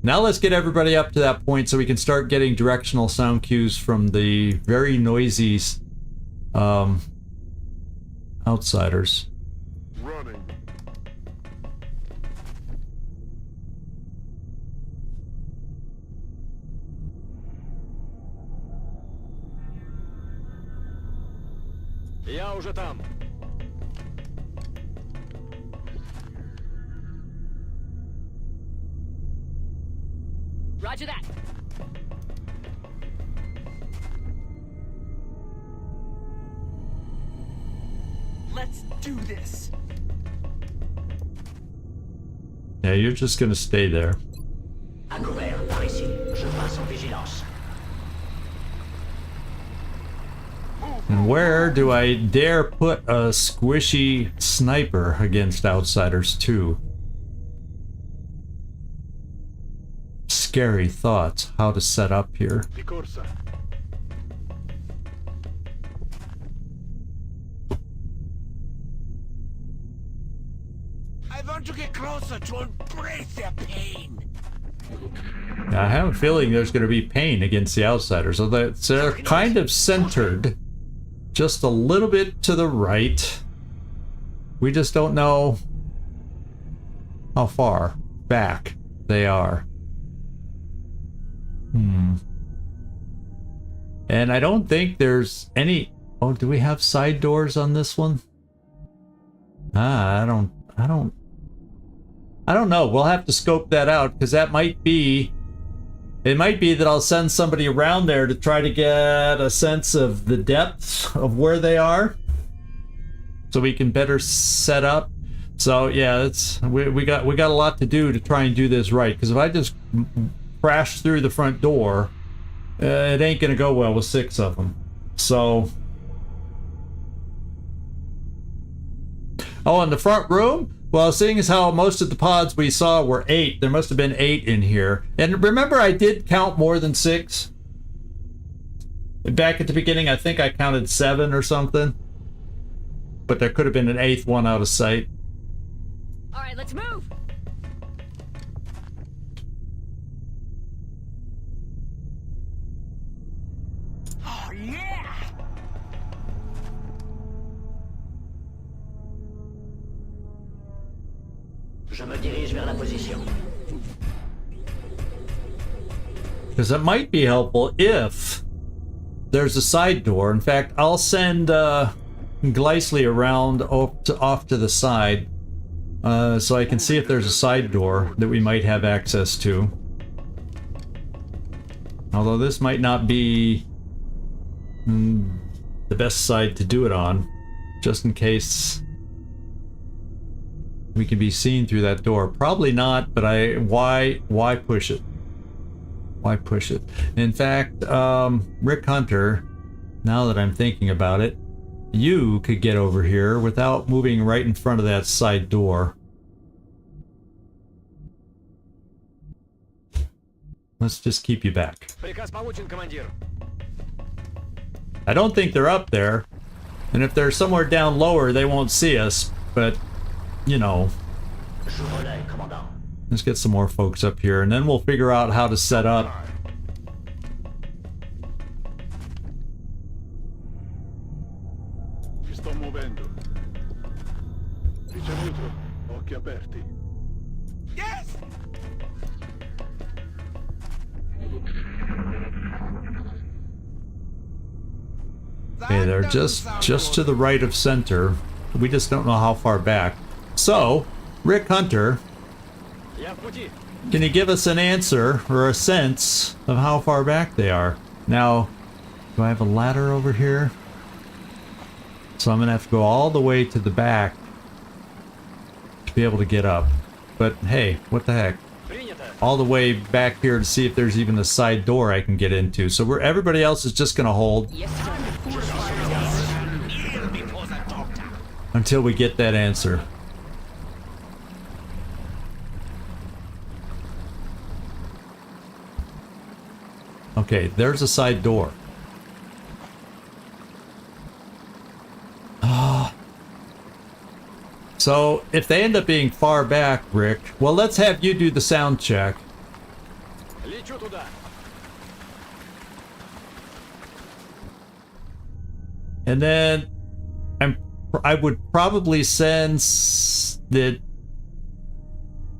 Now let's get everybody up to that point so we can start getting directional sound cues from the very noisy Outsiders. Running. Я уже там. Roger that. Let's do this! Yeah, you're just gonna stay there. Couvert, par ici. Je passe en vigilance. And where do I dare put a squishy sniper against Outsiders too? Scary thoughts how to set up here. Di corsa. I want to get closer to embrace their pain! Now, I have a feeling there's going to be pain against the Outsiders, so they're kind of centered just a little bit to the right. We just don't know how far back they are. And I don't think there's any... Oh, do we have side doors on this one? I don't know. We'll have to scope that out because that might be... It might be that I'll send somebody around there to try to get a sense of the depth of where they are, so we can better set up. So yeah, we got a lot to do to try and do this right. Because if I just crash through the front door, it ain't gonna go well with 6 of them. So... Oh, in the front room? Well, seeing as how most of the pods we saw were 8, there must have been 8 in here. And remember, I did count more than 6? Back at the beginning, I think I counted 7 or something. But there could have been an 8th one out of sight. All right, let's move. Oh, yeah! Je me dirige vers la position. Because it might be helpful if there's a side door. In fact, I'll send Gleisly around off to the side so I can see if there's a side door that we might have access to. Although this might not be the best side to do it on, just in case we can be seen through that door. Probably not, but why push it? Why push it? In fact, Rick Hunter, now that I'm thinking about it, you could get over here without moving right in front of that side door. Let's just keep you back. I don't think they're up there, and if they're somewhere down lower, they won't see us, but, you know, Je relais, commandant. let's get some more folks up here, and then we'll figure out how to set up. Mi sto muovendo. Ricevuto. Occhi aperti. Yes! Okay, they're just to the right of center. We just don't know how far back. So, Rick Hunter, can you give us an answer or a sense of how far back they are? Now, do I have a ladder over here? So I'm gonna have to go all the way to the back to be able to get up. But hey, what the heck? All the way back here to see if there's even a side door I can get into. So everybody else is just gonna hold Yes, sir. until we get that answer. Okay, there's a side door. So if they end up being far back, Rick, well, let's have you do the sound check. And then I would probably send that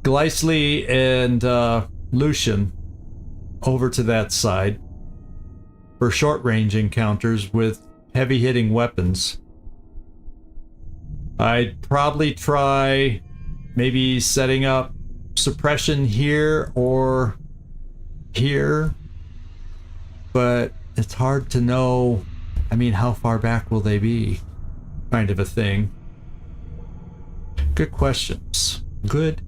Gleisly and Lucian over to that side for short-range encounters with heavy-hitting weapons. I'd probably try maybe setting up suppression here or here, but it's hard to know. I mean, how far back will they be? Kind of a thing. Good questions. Good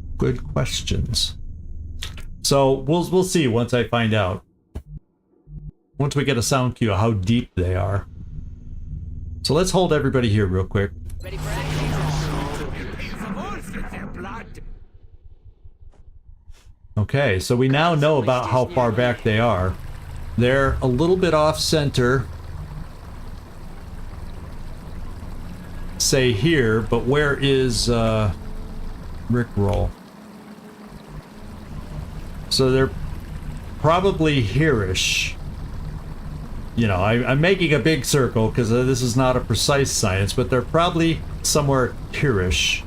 questions. So we'll see once I find out. Once we get a sound cue, how deep they are. So let's hold everybody here real quick. Ready for action? Okay, so we now know about how far back they are. They're a little bit off center. Say here, but where is Rickroll? So they're probably here-ish. You know, I'm making a big circle because this is not a precise science, but they're probably somewhere here-ish.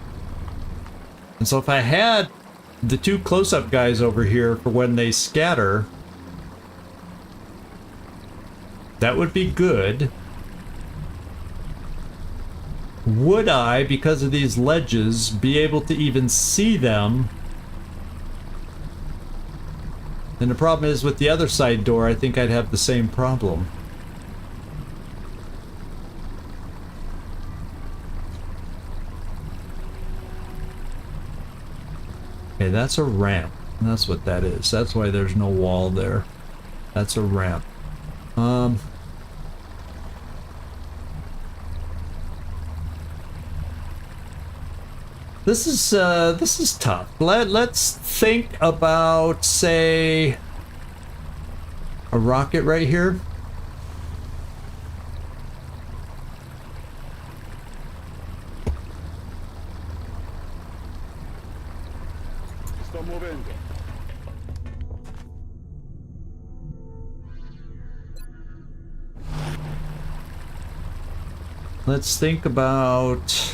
And so if I had the two close-up guys over here for when they scatter, that would be good. Would I, because of these ledges, be able to even see them? And the problem is with the other side door, I think I'd have the same problem. Okay, that's a ramp. That's what that is. That's why there's no wall there. That's a ramp. This is tough. Let's think about, say, a rocket right here. Sto muovendo. Let's think about...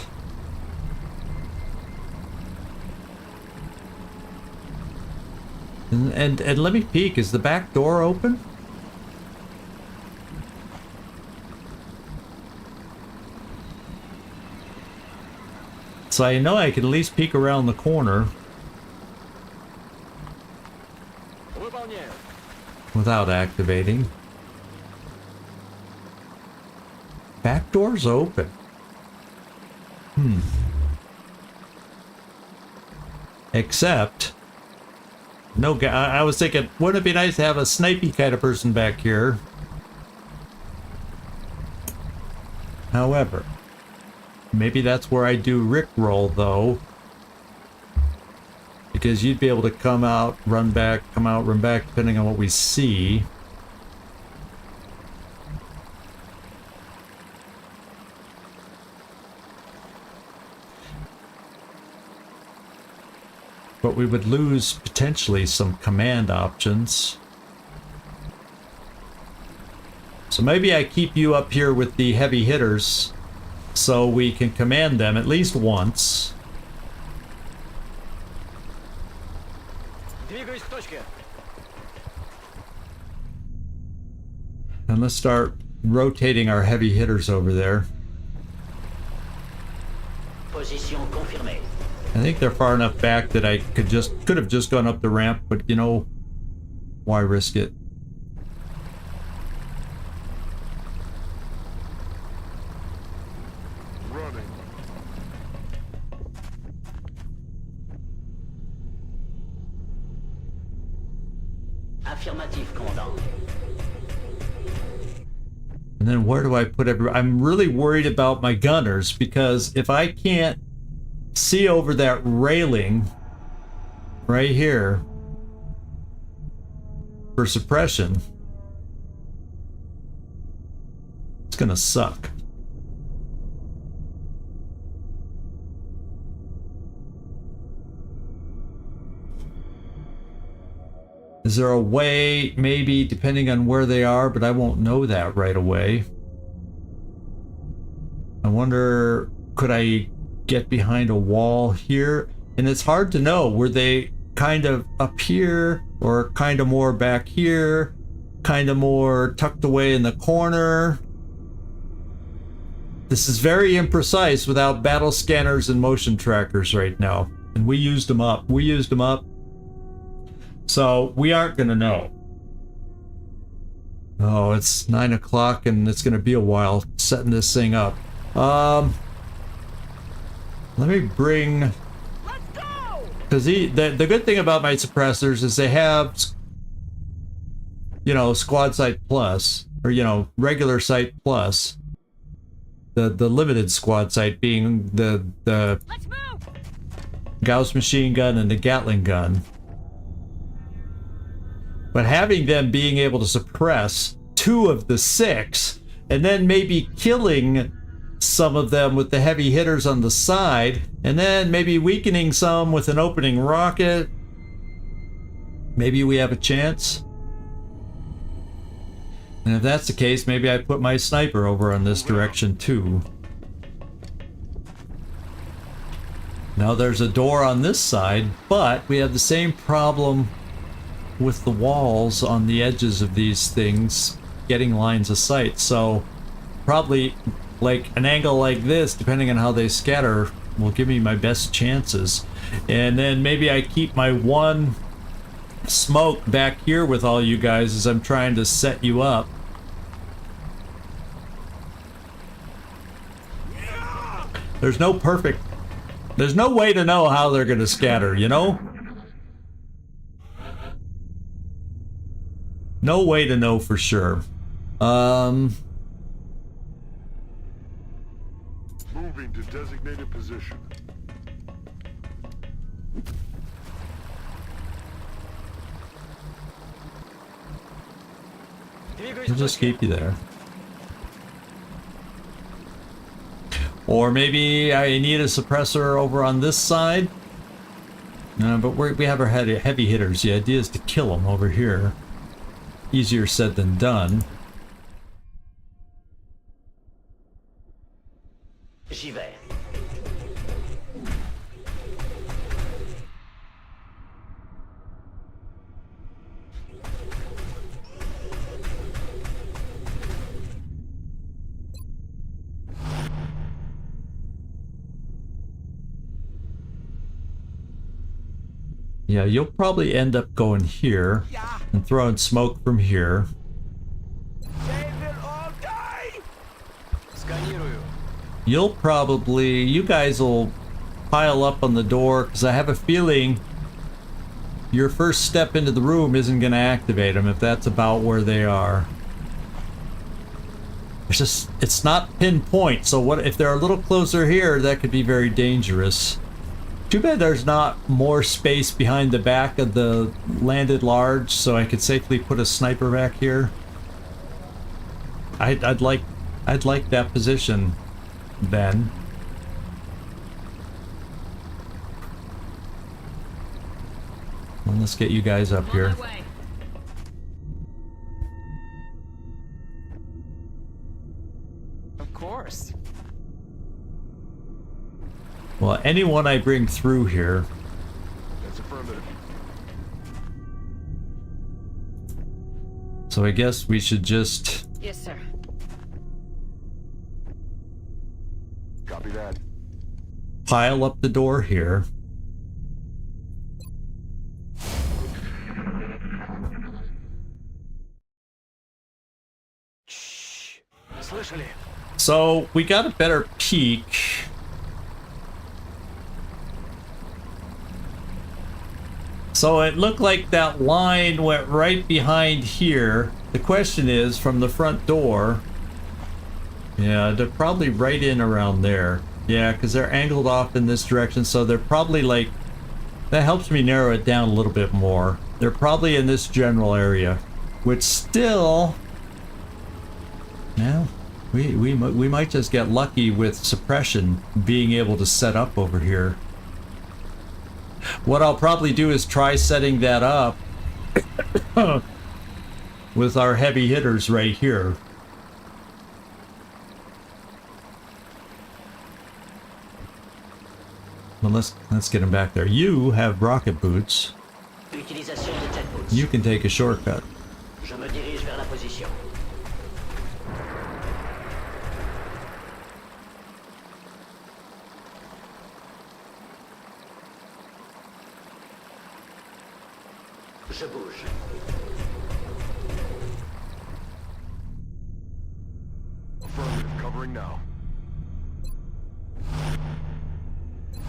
And let me peek. Is the back door open? So I know I can at least peek around the corner without activating. Back door's open. Except, no guy. I was thinking, wouldn't it be nice to have a snipey kind of person back here? However, maybe that's where I do Rickroll, though. Because you'd be able to come out, run back, come out, run back, depending on what we see. But we would lose potentially some command options. So maybe I keep you up here with the heavy hitters so we can command them at least once. And let's start rotating our heavy hitters over there. Position confirmée. I think they're far enough back that I could have just gone up the ramp, but you know, why risk it? Running. Affirmative, commandant. And then where do I put everybody? I'm really worried about my gunners, because if I can't see over that railing right here for suppression, it's gonna suck. Is there a way, maybe, depending on where they are, but I won't know that right away. I wonder, could I get behind a wall here? And it's hard to know, were they kind of up here or kind of more back here, kind of more tucked away in the corner? This is very imprecise without battle scanners and motion trackers right now, and we used them up. So we aren't gonna know. Oh, it's 9 o'clock and it's gonna be a while setting this thing up. Let me bring... Let's go! Because the good thing about my suppressors is they have, you know, Squad Sight Plus, or, you know, regular Sight Plus. The limited Squad Sight being the Let's move! Gauss machine gun and the Gatling gun. But having them being able to suppress 2 of the 6, and then maybe killing some of them with the heavy hitters on the side, and then maybe weakening some with an opening rocket, maybe we have a chance. And if that's the case, maybe I put my sniper over on this direction too. Now there's a door on this side, but we have the same problem with the walls on the edges of these things getting lines of sight. So probably like an angle like this, depending on how they scatter, will give me my best chances. And then maybe I keep my one smoke back here with all you guys as I'm trying to set you up. There's no way to know how they're gonna scatter, you know? No way to know for sure. Moving to designated position. We'll just keep you there. Or maybe I need a suppressor over on this side. But we have our heavy hitters. The idea is to kill them over here. Easier said than done. J'y vais. Yeah, you'll probably end up going here and throwing smoke from here. They will all die! You guys will pile up on the door, because I have a feeling your first step into the room isn't going to activate them if that's about where they are. It's not pinpoint, so what if they're a little closer here, that could be very dangerous. Too bad there's not more space behind the back of the landed large, so I could safely put a sniper back here. I'd like that position then. Well, let's get you guys up here. Of course. Well, anyone I bring through here. That's affirmative. So I guess we should just Yes, sir. Copy that. pile up the door here. Слышали? So we got a better peek. So it looked like that line went right behind here. The question is, from the front door, yeah, they're probably right in around there. Yeah, because they're angled off in this direction, so they're probably like, that helps me narrow it down a little bit more. They're probably in this general area, which still, yeah, we might just get lucky with suppression being able to set up over here. What I'll probably do is try setting that up with our heavy hitters right here. Well, let's get him back there. You have rocket boots. Utilisation de jet boots. You can take a shortcut. Je me dirige vers la position. Je bouge. Affirmative. Covering now.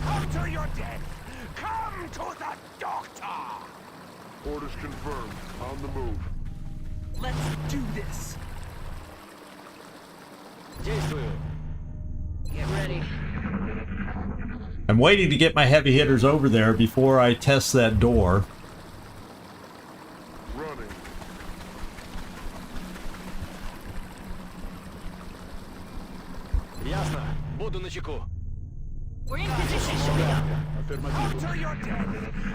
Come to your death! Come to the doctor! Orders confirmed. On the move. Let's do this. Get ready. I'm waiting to get my heavy hitters over there before I test that door. Running. Ясно. Буду начеку. We're in position. Come to your death!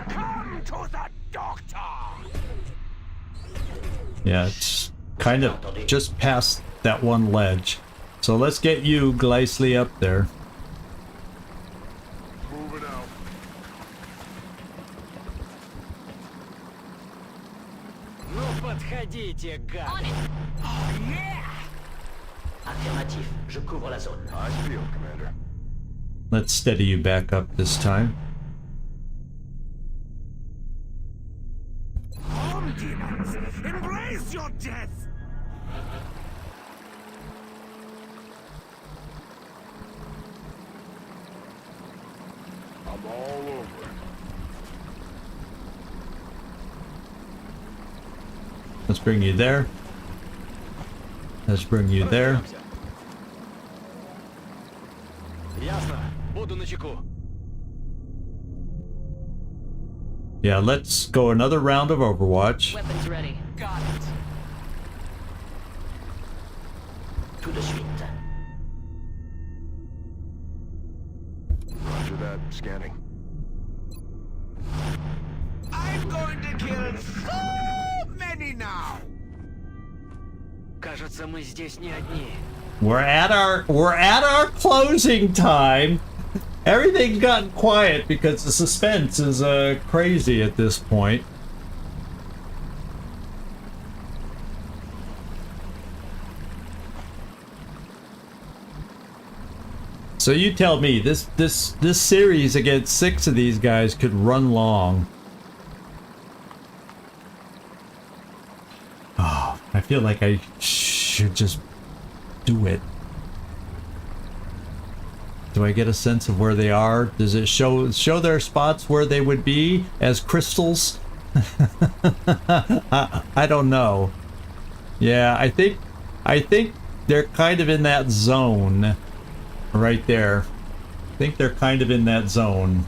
Come to the doctor! Yeah, it's kind of just past that one ledge. So let's get you, Gleisly, up there. Moving out. Ну подходите, гад! On it. Oh yeah! Affirmatif. Je couvre la zone. Eyes peeled, Commander. Let's steady you back up this time. Come, demons! Embrace your death! I'm all over it. Let's bring you there. Let's bring you there. Ясно. Буду начеку. Yeah, let's go another round of Overwatch. Weapons ready. Got it. Tout de suite. Roger that. Scanning. I'm going to kill so many now. Кажется, мы здесь не одни. We're at our closing time. Everything's gotten quiet because the suspense is crazy at this point. So you tell me, this series against 6 of these guys could run long. Oh, I feel like I should just do it. Do I get a sense of where they are? Does it show their spots where they would be as crystals? I don't know. Yeah, I think they're kind of in that zone right there. I think they're kind of in that zone.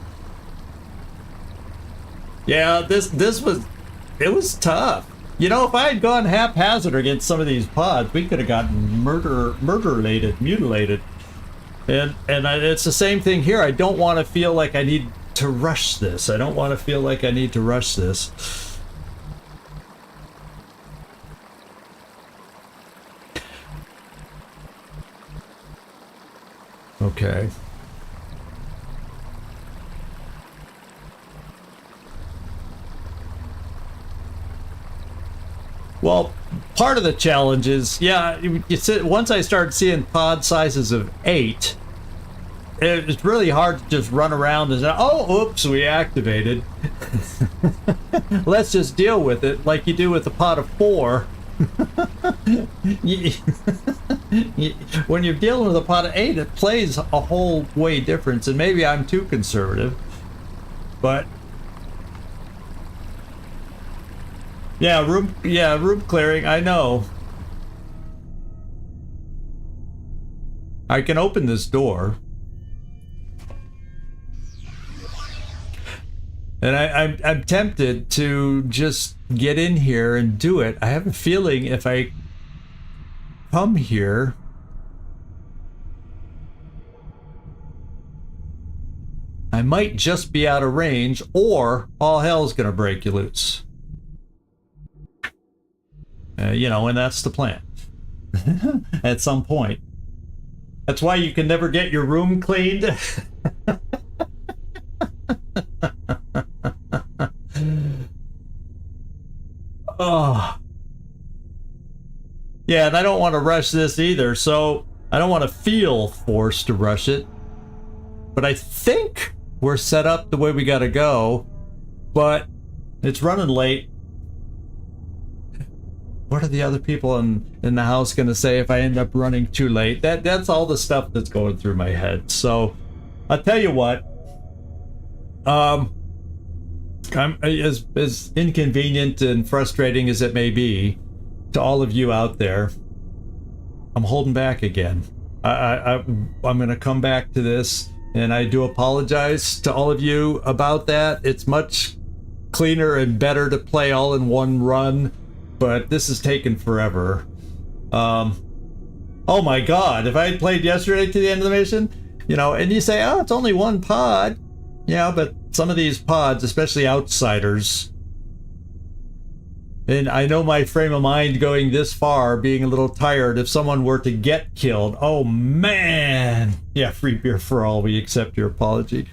Yeah, this was tough. You know, if I had gone haphazard against some of these pods, we could have gotten mutilated. And it's the same thing here. I don't want to feel like I need to rush this. I don't want to feel like I need to rush this. Okay. Well, part of the challenge is, yeah, once I start seeing pod sizes of 8, it's really hard to just run around and say, oh, oops, we activated. Let's just deal with it like you do with a pod of 4. When you're dealing with a pot of 8, it plays a whole way different, and maybe I'm too conservative, but room clearing, I know. I can open this door. And I'm tempted to just get in here and do it. I have a feeling if I come here, I might just be out of range, or all hell's gonna break you loose. You know, and that's the plan. At some point. That's why you can never get your room cleaned. Oh. Yeah, and I don't want to rush this either, so I don't want to feel forced to rush it. But I think we're set up the way we gotta go, but it's running late. What are the other people in the house gonna say if I end up running too late? That's all the stuff that's going through my head. So I'll tell you what. I'm as inconvenient and frustrating as it may be to all of you out there, I'm holding back again. I'm gonna come back to this, and I do apologize to all of you about that. It's much cleaner and better to play all in one run, but this is taking forever. Oh my god, if I had played yesterday to the end of the mission, you know, and you say, oh, it's only one pod. Yeah, but some of these pods, especially outsiders, and I know my frame of mind going this far, being a little tired, if someone were to get killed, oh man! Yeah, free beer for all, we accept your apology.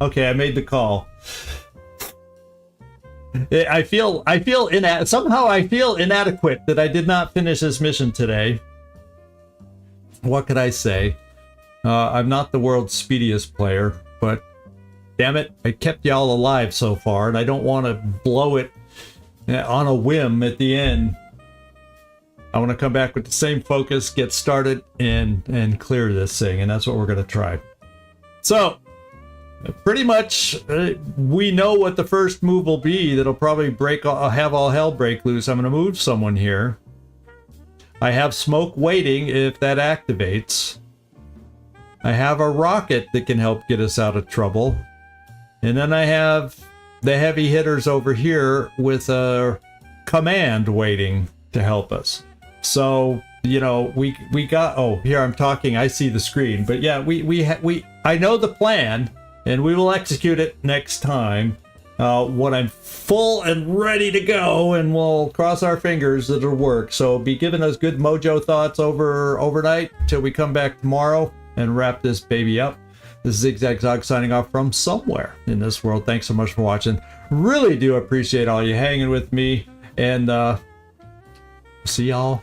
Okay, I made the call. Somehow I feel inadequate that I did not finish this mission today. What could I say? I'm not the world's speediest player, but damn it, I kept y'all alive so far, and I don't want to blow it on a whim at the end. I want to come back with the same focus, get started, and clear this thing, and that's what we're going to try. So, pretty much, we know what the first move will be. That'll probably have all hell break loose. I'm going to move someone here. I have smoke waiting if that activates. I have a rocket that can help get us out of trouble. And then I have the heavy hitters over here with a command waiting to help us. So, you know, we got, oh, here I'm talking, I see the screen. But yeah, I know the plan, and we will execute it next time when I'm full and ready to go, and we'll cross our fingers that it'll work. So be giving us good mojo thoughts overnight till we come back tomorrow and wrap this baby up. This is Zigzag Zog signing off from somewhere in this world. Thanks so much for watching. Really do appreciate all you hanging with me, and see y'all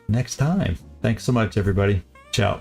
next time. Thanks so much, everybody. Ciao.